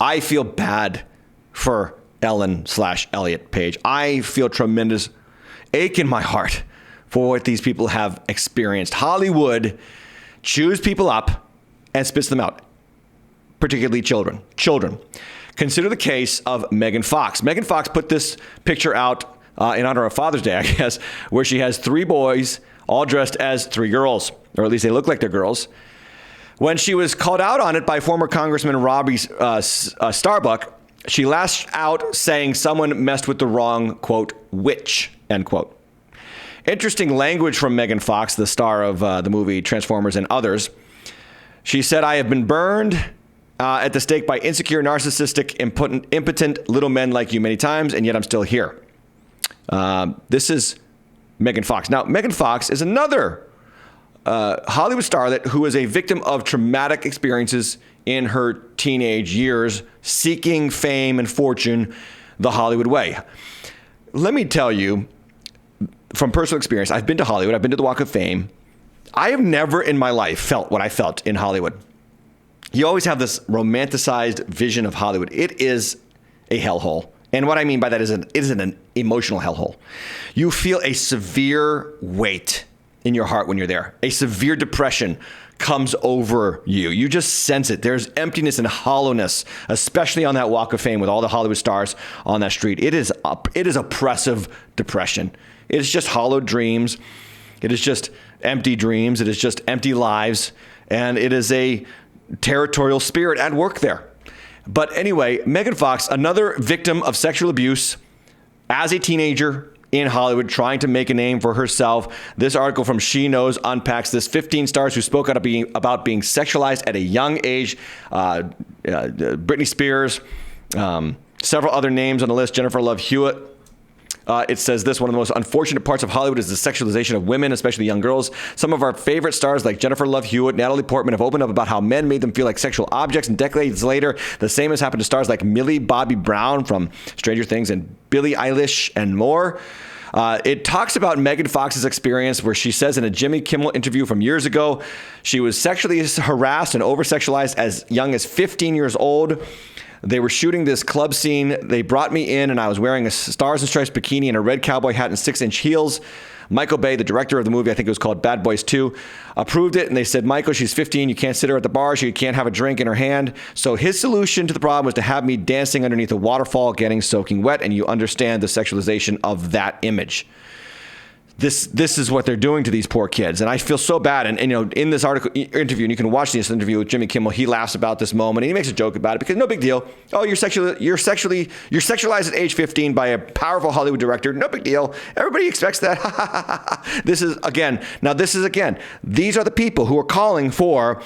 I feel bad for Ellen/Elliot Page. I feel tremendous ache in my heart for what these people have experienced. Hollywood chews people up and spits them out, particularly children. Consider the case of Megan Fox. Megan Fox put this picture out in honor of Father's Day, I guess, where she has 3 boys all dressed as 3 girls, or at least they look like they're girls. When she was called out on it by former Congressman Robbie Starbuck, she lashed out saying someone messed with the wrong, quote, witch, end quote. Interesting language from Megan Fox, the star of the movie Transformers and others. She said, I have been burned at the stake by insecure, narcissistic, impotent little men like you many times, and yet I'm still here. This is Megan Fox. Now, Megan Fox is another Hollywood starlet who is a victim of traumatic experiences in her teenage years, seeking fame and fortune the Hollywood way. Let me tell you, from personal experience, I've been to Hollywood, I've been to the Walk of Fame. I have never in my life felt what I felt in Hollywood. You always have this romanticized vision of Hollywood. It is a hellhole. And what I mean by that is it isn't an emotional hellhole. You feel a severe weight in your heart when you're there. A severe depression comes over you. You just sense it. There's emptiness and hollowness, especially on that Walk of Fame with all the Hollywood stars on that street. It is oppressive depression. It is just hollow dreams. It is just empty dreams. It is just empty lives. And it is a territorial spirit at work there. But anyway, Megan Fox, another victim of sexual abuse as a teenager in Hollywood, trying to make a name for herself. This article from She Knows unpacks this. 15 stars who spoke out about being sexualized at a young age. Britney Spears, several other names on the list. Jennifer Love Hewitt. It says this, one of the most unfortunate parts of Hollywood is the sexualization of women, especially young girls. Some of our favorite stars like Jennifer Love Hewitt, Natalie Portman have opened up about how men made them feel like sexual objects, and decades later, the same has happened to stars like Millie Bobby Brown from Stranger Things and Billie Eilish and more. It talks about Megan Fox's experience where she says in a Jimmy Kimmel interview from years ago, she was sexually harassed and over-sexualized as young as 15 years old. They were shooting this club scene. They brought me in, and I was wearing a Stars and Stripes bikini and a red cowboy hat and 6-inch heels. Michael Bay, the director of the movie, I think it was called Bad Boys 2, approved it. And they said, Michael, she's 15. You can't sit her at the bar. She can't have a drink in her hand. So his solution to the problem was to have me dancing underneath a waterfall, getting soaking wet. And you understand the sexualization of that image. This is what they're doing to these poor kids. And I feel so bad. And you know, in this interview, and you can watch this interview with Jimmy Kimmel, he laughs about this moment. And he makes a joke about it because no big deal. Oh, you're sexualized at age 15 by a powerful Hollywood director. No big deal. Everybody expects that. These are the people who are calling for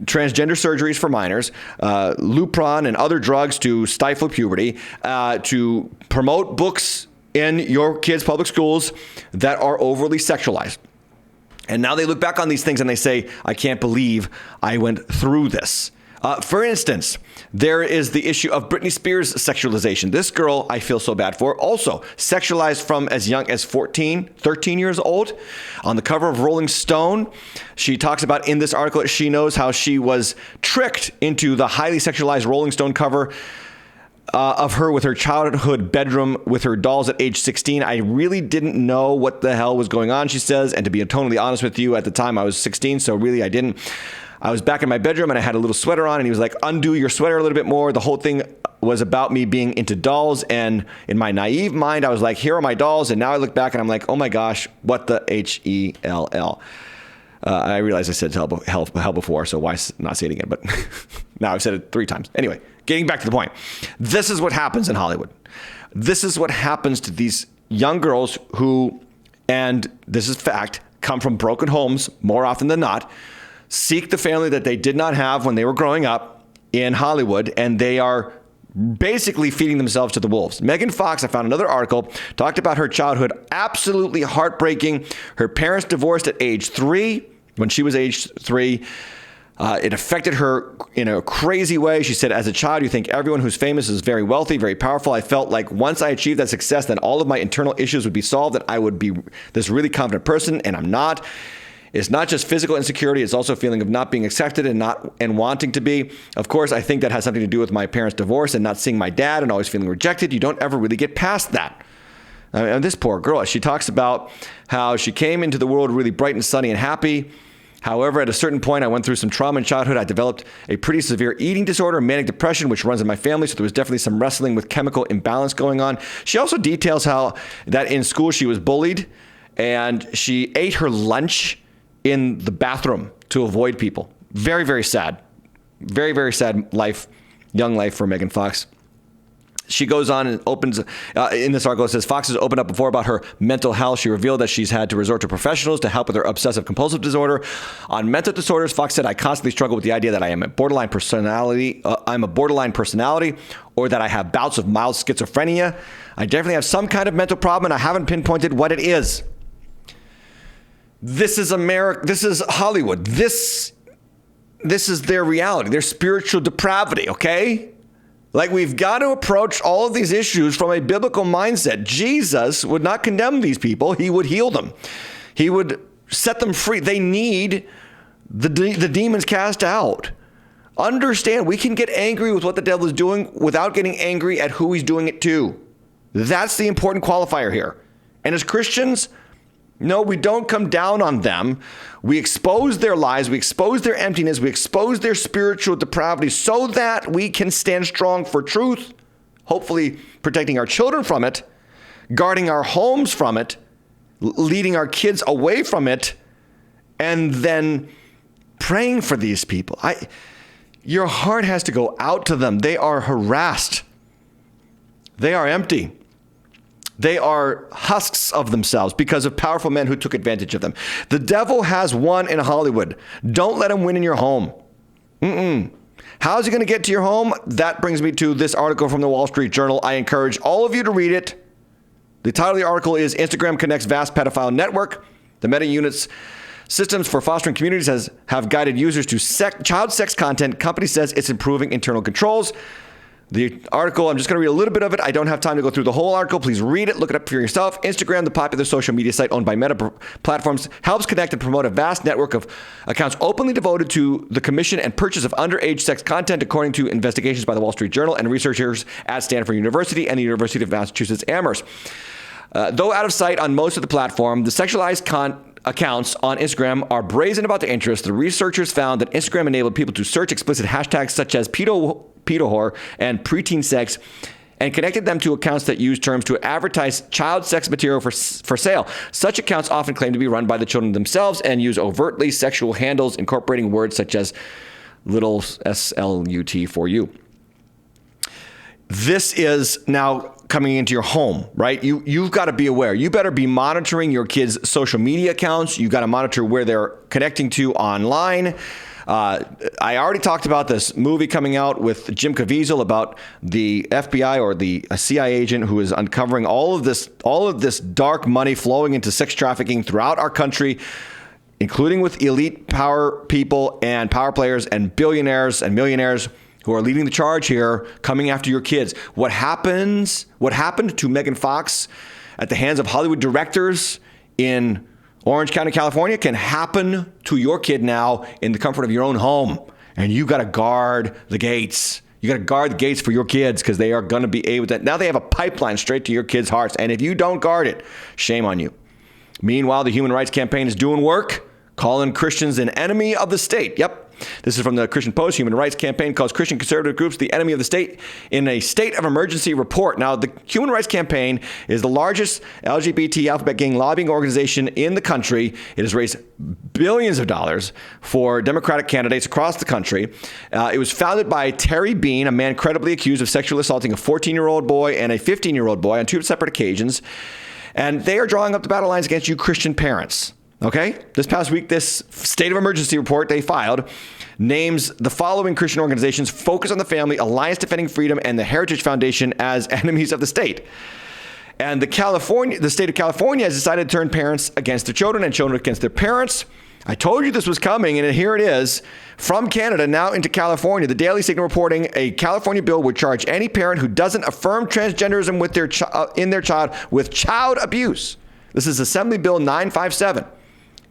transgender surgeries for minors, Lupron and other drugs to stifle puberty, to promote books in your kids' public schools that are overly sexualized. And now they look back on these things and they say, I can't believe I went through this. For instance, there is the issue of Britney Spears' sexualization. This girl, I feel so bad for, also sexualized from as young as 13 years old. On the cover of Rolling Stone, she talks about in this article that she knows how she was tricked into the highly sexualized Rolling Stone cover of her with her childhood bedroom with her dolls at age 16. I really didn't know what the hell was going on, she says. And to be totally honest with you, at the time I was 16, so really I didn't. I was back in my bedroom and I had a little sweater on and he was like, undo your sweater a little bit more. The whole thing was about me being into dolls. And in my naive mind, I was like, here are my dolls. And now I look back and I'm like, oh my gosh, what the H-E-L-L. I realized I said hell before, so why not say it again? But now I've said it 3 times. Anyway, getting back to the point. This is what happens in Hollywood. This is what happens to these young girls who, and this is fact, come from broken homes more often than not, seek the family that they did not have when they were growing up in Hollywood, and they are basically feeding themselves to the wolves. Megan Fox, I found another article, talked about her childhood, absolutely heartbreaking. Her parents divorced at age 3, when she was age 3. It affected her in a crazy way. She said, as a child, you think everyone who's famous is very wealthy, very powerful. I felt like once I achieved that success, then all of my internal issues would be solved, and I would be this really confident person, and I'm not. It's not just physical insecurity, it's also a feeling of not being accepted and wanting to be. Of course, I think that has something to do with my parents' divorce and not seeing my dad and always feeling rejected. You don't ever really get past that. And this poor girl, she talks about how she came into the world really bright and sunny and happy. However, at a certain point, I went through some trauma in childhood. I developed a pretty severe eating disorder, manic depression, which runs in my family. So there was definitely some wrestling with chemical imbalance going on. She also details how that in school she was bullied and she ate her lunch in the bathroom to avoid people. Very, very sad. Very, very sad life, young life for Megan Fox. She goes on and opens, in this article, it says, Fox has opened up before about her mental health. She revealed that she's had to resort to professionals to help with her obsessive compulsive disorder. On mental disorders, Fox said, I constantly struggle with the idea that I am a borderline personality, or that I have bouts of mild schizophrenia. I definitely have some kind of mental problem, and I haven't pinpointed what it is. This is America. This is Hollywood. This is their reality, their spiritual depravity, okay? Like, we've got to approach all of these issues from a biblical mindset. Jesus would not condemn these people. He would heal them. He would set them free. They need the demons cast out. Understand, we can get angry with what the devil is doing without getting angry at who he's doing it to. That's the important qualifier here. And as Christians, no, we don't come down on them. We expose their lies. We expose their emptiness. We expose their spiritual depravity so that we can stand strong for truth, hopefully protecting our children from it, guarding our homes from it, leading our kids away from it, and then praying for these people. Your heart has to go out to them. They are harassed. They are empty. They are husks of themselves because of powerful men who took advantage of them. The devil has won in Hollywood. Don't let him win in your home. How's he going to get to your home? That brings me to this article from the Wall Street Journal. I encourage all of you to read it. The title of the article is Instagram Connects Vast Pedophile Network. The Meta Unit's systems for fostering communities have guided users to child sex content. Company says it's improving internal controls. The article, I'm just going to read a little bit of it. I don't have time to go through the whole article. Please read it. Look it up for yourself. Instagram, the popular social media site owned by Meta Platforms, helps connect and promote a vast network of accounts openly devoted to the commission and purchase of underage sex content, according to investigations by the Wall Street Journal and researchers at Stanford University and the University of Massachusetts Amherst. Though out of sight on most of the platform, the sexualized accounts on Instagram are brazen about their interests. The researchers found that Instagram enabled people to search explicit hashtags such as pedo whore and preteen sex and connected them to accounts that use terms to advertise child sex material for sale. Such accounts often claim to be run by the children themselves and use overtly sexual handles incorporating words such as little slut for you. This is now coming into your home, right? You've got to be aware. You better be monitoring your kids' social media accounts. You've got to monitor where they're connecting to online. I already talked about this movie coming out with Jim Caviezel about the FBI or the CIA agent who is uncovering all of this dark money flowing into sex trafficking throughout our country, including with elite power people and power players and billionaires and millionaires who are leading the charge here, coming after your kids. What happened to Megan Fox at the hands of Hollywood directors in Orange County, California, can happen to your kid now in the comfort of your own home. And you got to guard the gates. You got to guard the gates for your kids because they are going to be able to. Now they have a pipeline straight to your kids' hearts. And if you don't guard it, shame on you. Meanwhile, the Human Rights Campaign is doing work, calling Christians an enemy of the state. Yep. This is from the Christian Post. Human Rights Campaign calls Christian conservative groups the enemy of the state in a state of emergency report. Now, the Human Rights Campaign is the largest LGBT alphabet gang lobbying organization in the country. It has raised billions of dollars for Democratic candidates across the country. It was founded by Terry Bean, a man credibly accused of sexually assaulting a 14-year-old boy and a 15-year-old boy on 2 separate occasions. And they are drawing up the battle lines against you Christian parents. Okay? This past week, this state of emergency report they filed names the following Christian organizations: Focus on the Family, Alliance Defending Freedom, and the Heritage Foundation as enemies of the state. And the state of California has decided to turn parents against their children and children against their parents. I told you this was coming, and here it is. From Canada now into California, the Daily Signal reporting a California bill would charge any parent who doesn't affirm transgenderism with in their child with child abuse. This is Assembly Bill 957.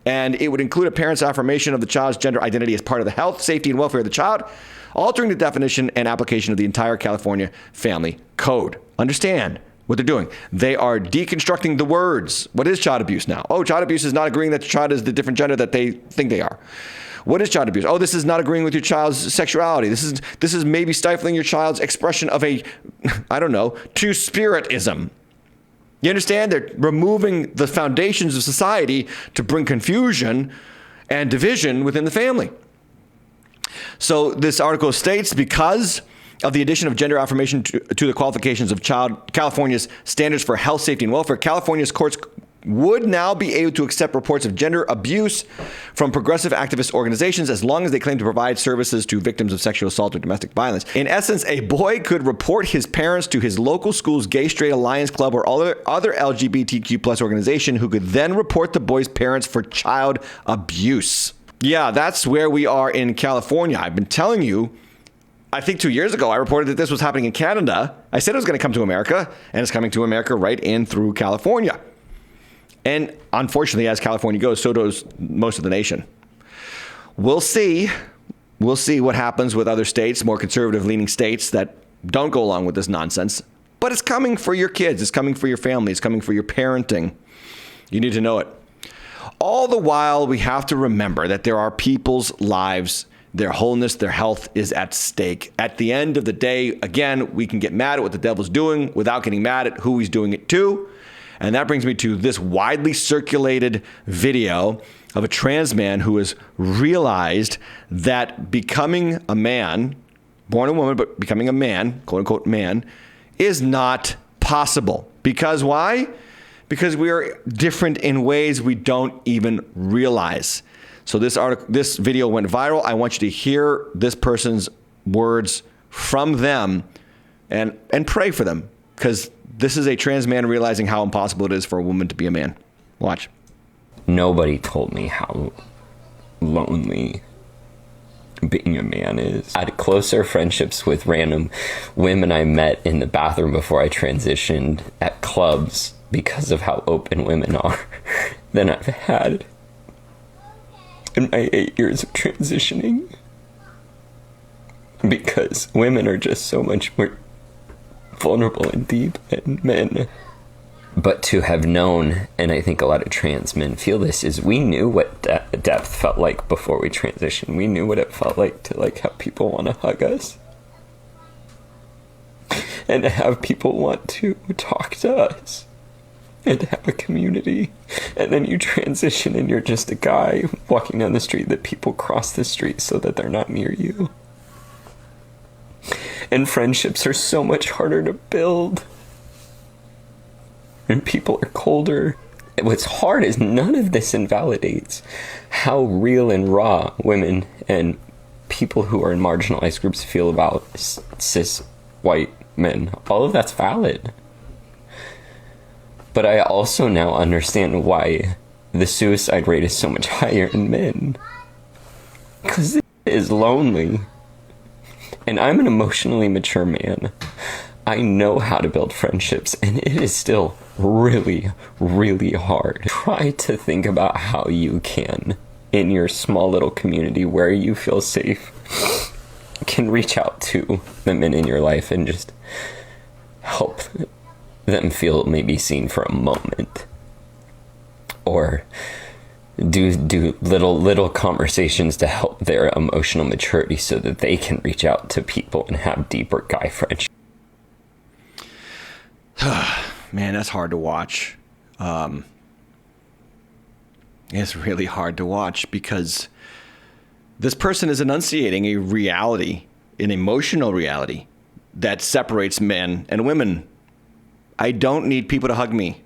And it would include a parent's affirmation of the child's gender identity as part of the health, safety, and welfare of the child, altering the definition and application of the entire California Family Code. Understand what they're doing. They are deconstructing the words. What is child abuse now? Oh, child abuse is not agreeing that the child is the different gender that they think they are. What is child abuse? Oh, this is not agreeing with your child's sexuality. This is maybe stifling your child's expression of a, I don't know, two-spiritism. You understand? They're removing the foundations of society to bring confusion and division within the family. So this article states, because of the addition of gender affirmation to the qualifications of California's standards for health, safety, and welfare, California's courts would now be able to accept reports of gender abuse from progressive activist organizations as long as they claim to provide services to victims of sexual assault or domestic violence. In essence, a boy could report his parents to his local school's Gay Straight Alliance Club or other LGBTQ plus organization, who could then report the boy's parents for child abuse. Yeah, that's where we are in California. I've been telling you, I think 2 years ago, I reported that this was happening in Canada. I said it was going to come to America, and it's coming to America right in through California. And unfortunately, as California goes, so does most of the nation. We'll see. We'll see what happens with other states, more conservative-leaning states that don't go along with this nonsense. But it's coming for your kids. It's coming for your family. It's coming for your parenting. You need to know it. All the while, we have to remember that there are people's lives, their wholeness, their health is at stake. At the end of the day, again, we can get mad at what the devil's doing without getting mad at who he's doing it to. And that brings me to this widely circulated video of a trans man who has realized that becoming a man, born a woman, but becoming a man, quote unquote man, is not possible. Because why? Because we are different in ways we don't even realize. So this video went viral. I want you to hear this person's words from them and pray for them, because this is a trans man realizing how impossible it is for a woman to be a man. Watch. Nobody told me how lonely being a man is. I had closer friendships with random women I met in the bathroom before I transitioned at clubs because of how open women are than I've had in my 8 years of transitioning. Because women are just so much more vulnerable and deep than men. But to have known, and I think a lot of trans men feel this, is we knew what depth felt like before we transitioned. We knew what it felt like to have people want to hug us. And to have people want to talk to us. And to have a community. And then you transition and you're just a guy walking down the street that people cross the street so that they're not near you. And friendships are so much harder to build. And people are colder what's hard is none of this invalidates how real and raw women and people who are in marginalized groups feel about cis white men. All of that's valid. But I also now understand why the suicide rate is so much higher in men. Because it is lonely. And I'm an emotionally mature man. I know how to build friendships, and it is still really, really hard. Try to think about how you can, in your small little community where you feel safe, can reach out to the men in your life and just help them feel maybe seen for a moment. Or do little conversations to help their emotional maturity so that they can reach out to people and have deeper guy friendships. Man, that's hard to watch. It's really hard to watch because this person is enunciating a reality, an emotional reality that separates men and women. I don't need people to hug me.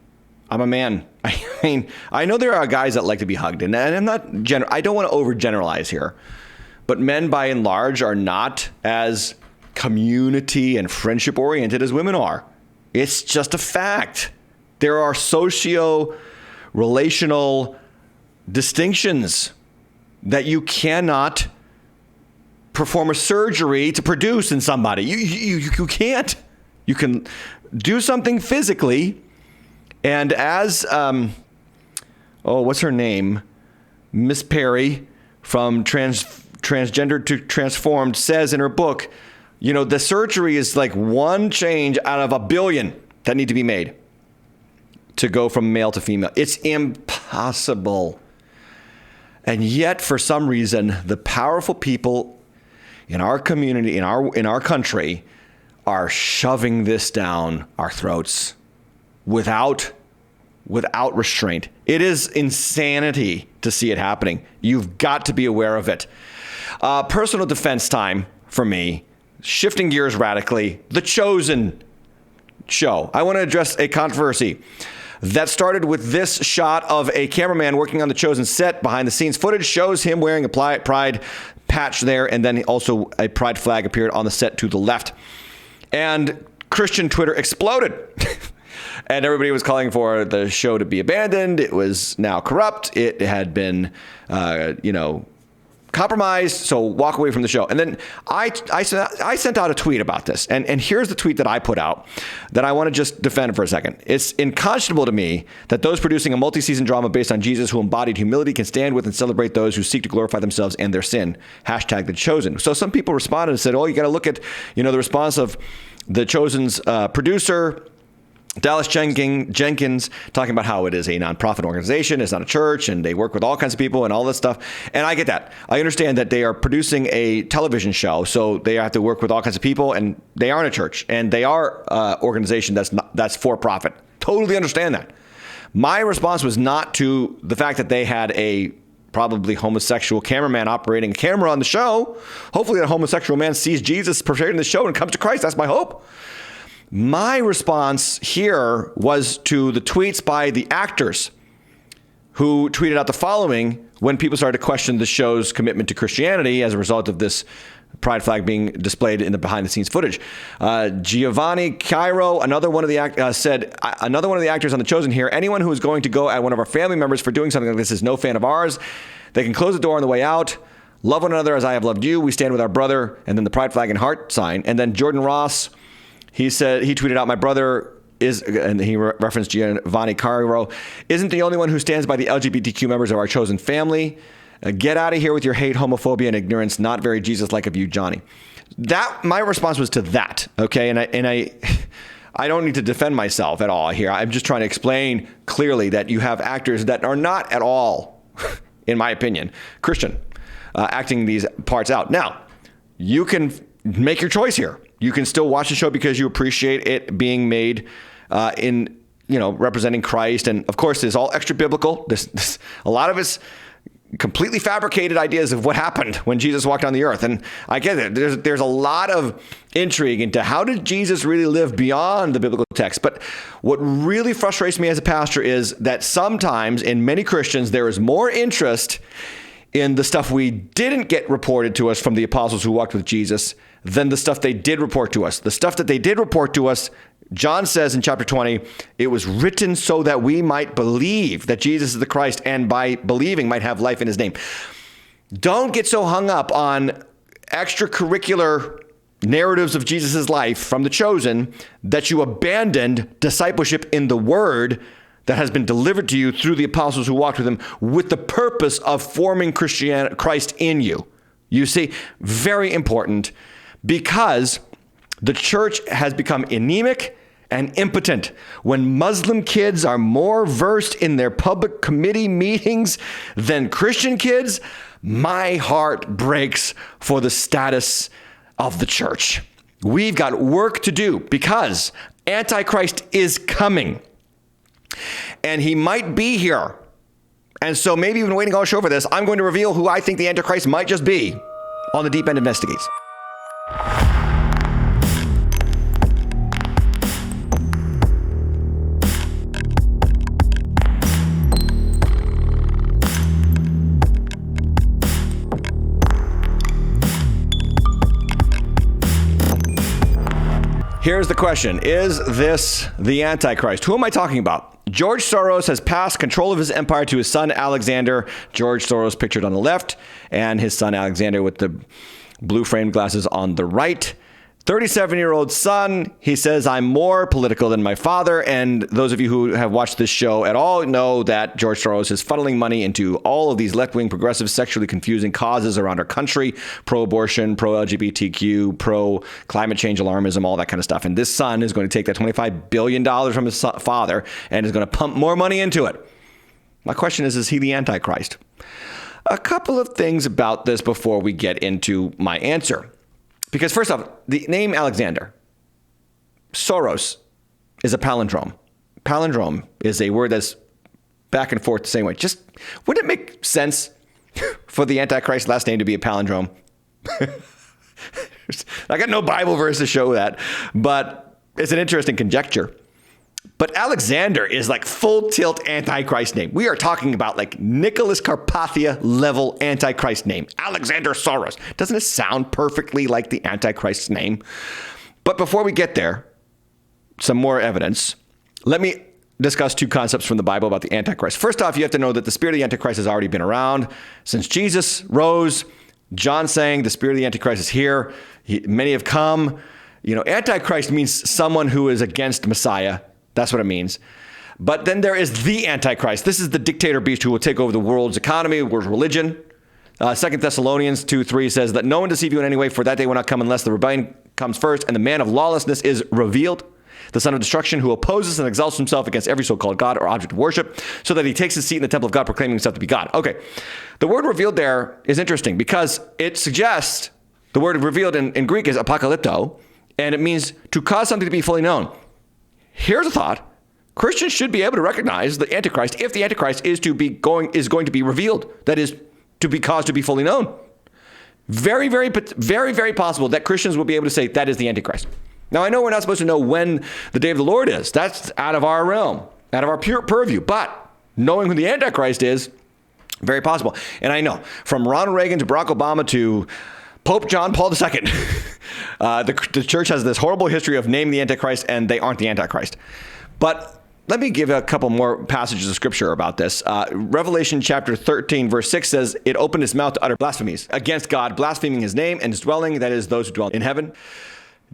I'm a man. I mean, I know there are guys that like to be hugged, and I'm not I don't want to overgeneralize here, but men by and large are not as community and friendship oriented as women are. It's just a fact. There are socio-relational distinctions that you cannot perform a surgery to produce in somebody. You can't. You can do something physically, and as what's her name? Miss Perry from Transgender to Transformed says in her book, the surgery is like one change out of a billion that need to be made to go from male to female. It's impossible. And yet, for some reason, the powerful people in our community, in our country, are shoving this down our throats without restraint. It is insanity to see it happening. You've got to be aware of it. Personal defense time for me. Shifting gears radically. The Chosen show. I want to address a controversy that started with this shot of a cameraman working on the Chosen set. Behind the scenes footage shows him wearing a pride patch there, and then also a pride flag appeared on the set to the left. And Christian Twitter exploded. And everybody was calling for the show to be abandoned. It was now corrupt. It had been, compromised. So walk away from the show. And then I sent out a tweet about this. And here's the tweet that I put out that I want to just defend for a second. It's unconscionable to me that those producing a multi-season drama based on Jesus who embodied humility can stand with and celebrate those who seek to glorify themselves and their sin. # The Chosen. So some people responded and said, you got to look at, the response of The Chosen's producer, Dallas Jenkins, talking about how it is a nonprofit organization, it's not a church, and they work with all kinds of people and all this stuff. And I get that. I understand that they are producing a television show, so they have to work with all kinds of people, and they aren't a church, and they are an organization that's for profit. Totally understand that. My response was not to the fact that they had a probably homosexual cameraman operating a camera on the show. Hopefully that homosexual man sees Jesus portrayed in the show and comes to Christ. That's my hope. My response here was to the tweets by the actors who tweeted out the following when people started to question the show's commitment to Christianity as a result of this pride flag being displayed in the behind-the-scenes footage. Giovanni Cairo, another one of the actors on The Chosen here, anyone who is going to go at one of our family members for doing something like this is no fan of ours. They can close the door on the way out. Love one another as I have loved you. We stand with our brother. And then the pride flag and heart sign. And then Jordan Ross, he tweeted out, my brother is, and he referenced Giovanni Cairo, isn't the only one who stands by the LGBTQ members of our chosen family. Get out of here with your hate, homophobia, and ignorance. Not very Jesus-like of you, Johnny. My response was to that, okay? And I don't need to defend myself at all here. I'm just trying to explain clearly that you have actors that are not at all, in my opinion, Christian, acting these parts out. Now, you can make your choice here. You can still watch the show because you appreciate it being made representing Christ. And of course, it's all extra biblical. A lot of it's completely fabricated ideas of what happened when Jesus walked on the earth. And I get it. There's a lot of intrigue into how did Jesus really live beyond the biblical text. But what really frustrates me as a pastor is that sometimes in many Christians, there is more interest in the stuff we didn't get reported to us from the apostles who walked with Jesus than the stuff they did report to us. The stuff that they did report to us, John says in chapter 20, it was written so that we might believe that Jesus is the Christ, and by believing might have life in his name. Don't get so hung up on extracurricular narratives of Jesus' life from the chosen that you abandoned discipleship in the word that has been delivered to you through the apostles who walked with him with the purpose of forming Christ in you. You see, very important, because the church has become anemic and impotent. When Muslim kids are more versed in their public committee meetings than Christian kids, my heart breaks for the status of the church. We've got work to do because Antichrist is coming. And he might be here. And so maybe you've been waiting all show for this. I'm going to reveal who I think the Antichrist might just be on the Deep End Investigates. Here's the question. Is this the Antichrist? Who am I talking about? George Soros has passed control of his empire to his son, Alexander. George Soros pictured on the left, and his son, Alexander, with the blue framed glasses on the right. 37-year-old son, he says, I'm more political than my father. And those of you who have watched this show at all know that George Soros is funneling money into all of these left-wing, progressive, sexually confusing causes around our country, pro-abortion, pro-LGBTQ, pro-climate change alarmism, all that kind of stuff. And this son is going to take that $25 billion from his father and is going to pump more money into it. My question is he the Antichrist? A couple of things about this before we get into my answer. Because first off, the name Alexander, Soros, is a palindrome. Palindrome is a word that's back and forth the same way. Just, wouldn't it make sense for the Antichrist last name to be a palindrome? I got no Bible verse to show that, but it's an interesting conjecture. But Alexander is like full tilt Antichrist name. We are talking about like Nicholas Carpathia level Antichrist name. Alexander Soros. Doesn't it sound perfectly like the Antichrist's name? But before we get there, some more evidence. Let me discuss two concepts from the Bible about the Antichrist. First off, you have to know that the spirit of the Antichrist has already been around since Jesus rose. John saying the spirit of the Antichrist is here. Many have come. You know, Antichrist means someone who is against Messiah. That's what it means. But then there is the Antichrist. This is the dictator beast who will take over the world's economy, world's religion. 2 Thessalonians 2:3 says, let no one deceive you in any way, for that day will not come unless the rebellion comes first, and the man of lawlessness is revealed, the son of destruction, who opposes and exalts himself against every so-called God or object of worship, so that he takes his seat in the temple of God, proclaiming himself to be God. Okay, the word revealed there is interesting because it suggests, the word revealed in Greek is apokalypto, and it means to cause something to be fully known. Here's a thought. Christians should be able to recognize the Antichrist if the Antichrist is going to be revealed. That is, to be caused to be fully known. Very, very, very, very possible that Christians will be able to say that is the Antichrist. Now, I know we're not supposed to know when the day of the Lord is. That's out of our realm, out of our pure purview. But knowing who the Antichrist is, very possible. And I know from Ronald Reagan to Barack Obama to Pope John Paul II, the church has this horrible history of naming the Antichrist, and they aren't the Antichrist. But let me give a couple more passages of scripture about this. Revelation chapter 13, verse 6 says, it opened its mouth to utter blasphemies against God, blaspheming his name and his dwelling, that is, those who dwell in heaven.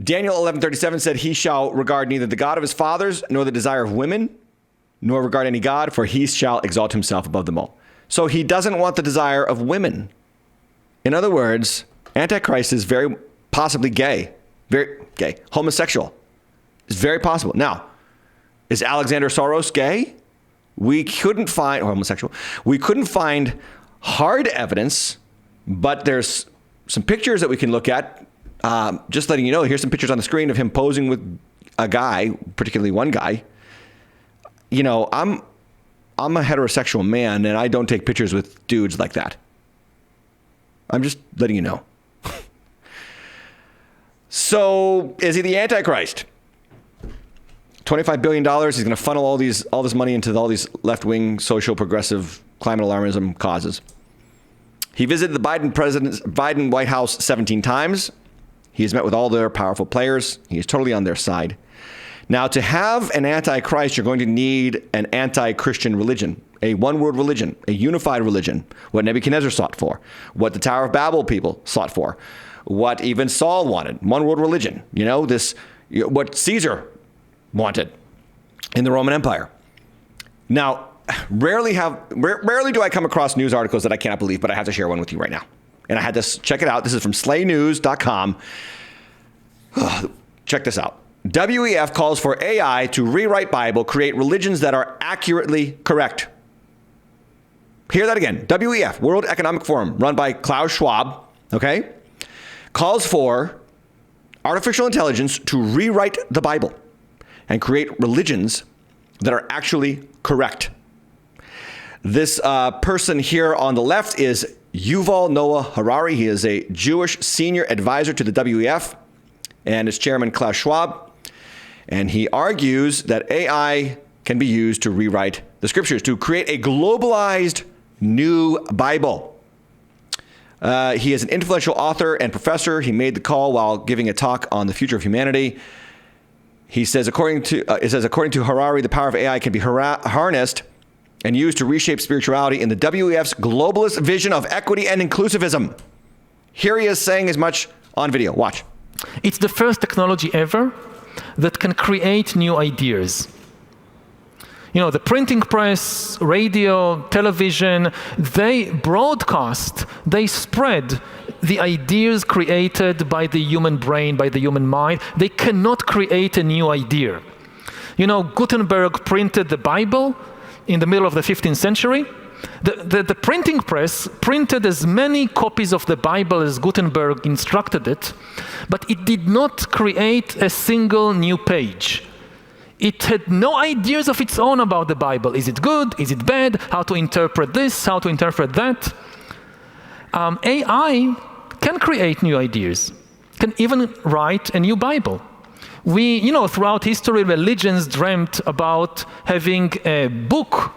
Daniel 11:37 said, he shall regard neither the God of his fathers, nor the desire of women, nor regard any God, for he shall exalt himself above them all. So he doesn't want the desire of women. In other words, Antichrist is very possibly gay, very gay, homosexual. It's very possible. Now, is Alexander Soros gay? We couldn't find, or homosexual. We couldn't find hard evidence, but there's some pictures that we can look at. Just letting you know, here's some pictures on the screen of him posing with a guy, particularly one guy. You know, I'm I'm a heterosexual man, and I don't take pictures with dudes like that. I'm just letting you know. So, is he the Antichrist? $25 billion. He's going to funnel all this money into all these left-wing, social, progressive, climate alarmism causes. He visited the Biden White House 17 times. He has met with all their powerful players. He is totally on their side. Now, to have an Antichrist, you're going to need an anti-Christian religion, a one-world religion, a unified religion, what Nebuchadnezzar sought for, what the Tower of Babel people sought for, what even Saul wanted, one-world religion, what Caesar wanted in the Roman Empire. Now, rarely do I come across news articles that I cannot believe, but I have to share one with you right now. And I had to check it out. This is from slaynews.com. Check this out. WEF calls for AI to rewrite Bible, create religions that are accurately correct. Hear that again. WEF, World Economic Forum, run by Klaus Schwab, okay, calls for artificial intelligence to rewrite the Bible and create religions that are actually correct. This person here on the left is Yuval Noah Harari. He is a Jewish senior advisor to the WEF and its chairman, Klaus Schwab. And he argues that AI can be used to rewrite the scriptures, to create a globalized new Bible. He is an influential author and professor. He made the call while giving a talk on the future of humanity. He says, according to Harari, the power of AI can be harnessed and used to reshape spirituality in the WEF's globalist vision of equity and inclusivism. Here he is saying as much on video. Watch. It's the first technology ever that can create new ideas. The printing press, radio, television, they broadcast, they spread the ideas created by the human brain, by the human mind. They cannot create a new idea. Gutenberg printed the Bible in the middle of the 15th century. The printing press printed as many copies of the Bible as Gutenberg instructed it, but it did not create a single new page. It had no ideas of its own about the Bible. Is it good? Is it bad? How to interpret this? How to interpret that? AI can create new ideas, can even write a new Bible. Throughout history, religions dreamt about having a book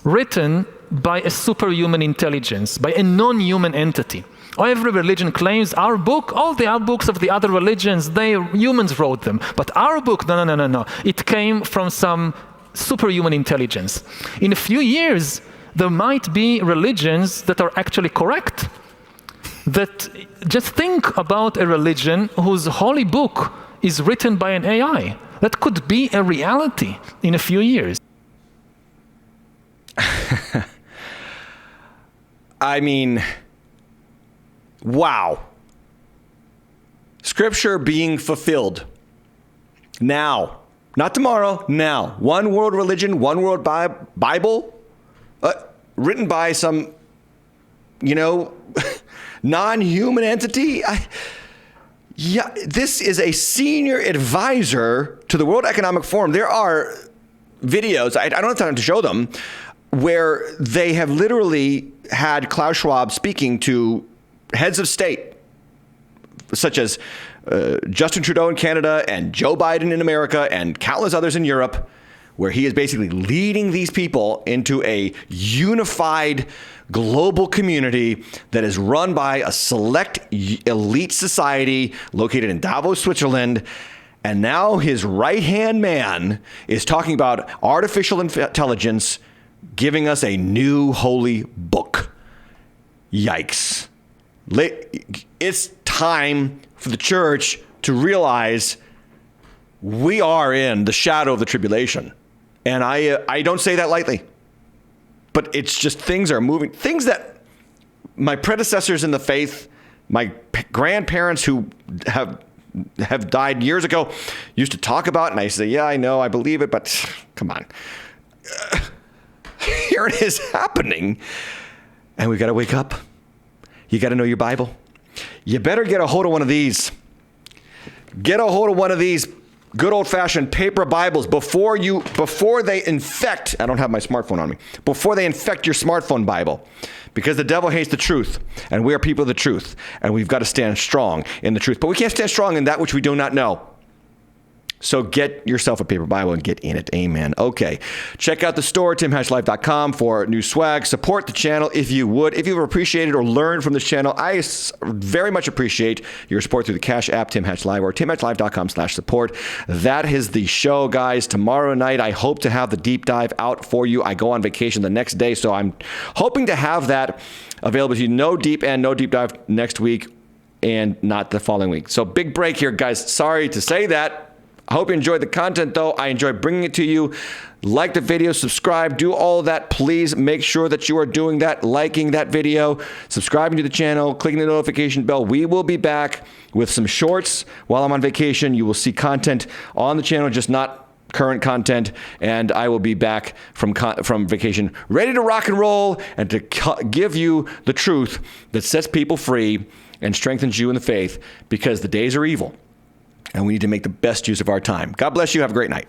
written by a superhuman intelligence, by a non-human entity. Every religion claims our book, all the other books of the other religions, humans wrote them. But our book, no. It came from some superhuman intelligence. In a few years, there might be religions that are actually correct. Just think about a religion whose holy book is written by an AI. That could be a reality in a few years. I mean, wow. Scripture being fulfilled now, not tomorrow, now. One world religion, one world Bible, written by some, non-human entity. This is a senior advisor to the World Economic Forum. There are videos, I don't have time to show them, where they have literally had Klaus Schwab speaking to heads of state, such as Justin Trudeau in Canada and Joe Biden in America and countless others in Europe, where he is basically leading these people into a unified global community that is run by a select elite society located in Davos, Switzerland. And now his right-hand man is talking about artificial intelligence giving us a new holy book. Yikes. It's time for the church to realize we are in the shadow of the tribulation. And I don't say that lightly. But it's just things are moving. Things that my predecessors in the faith, my grandparents who have died years ago, used to talk about. And I say, yeah, I know, I believe it, but come on. Here it is happening. And we got to wake up. You got to know your Bible. You better get a hold of one of these. Get a hold of one of these good old-fashioned paper Bibles before they infect, I don't have my smartphone on me, before they infect your smartphone Bible. Because the devil hates the truth, and we are people of the truth, and we've got to stand strong in the truth. But we can't stand strong in that which we do not know. So get yourself a paper Bible and get in it. Amen. Okay. Check out the store, timhatchlife.com, for new swag. Support the channel if you would. If you've appreciated or learned from this channel, I very much appreciate your support through the Cash App, Tim Hatch Live, or timhatchlive.com/support. That is the show, guys. Tomorrow night, I hope to have the deep dive out for you. I go on vacation the next day, so I'm hoping to have that available to you. No deep and no deep dive next week and not the following week. So big break here, guys. Sorry to say that. I hope you enjoyed the content, though. I enjoy bringing it to you. Like the video, subscribe, do all of that. Please make sure that you are doing that, liking that video, subscribing to the channel, clicking the notification bell. We will be back with some shorts while I'm on vacation. You will see content on the channel, just not current content, and I will be back from vacation ready to rock and roll and to give you the truth that sets people free and strengthens you in the faith, because the days are evil. And we need to make the best use of our time. God bless you. Have a great night.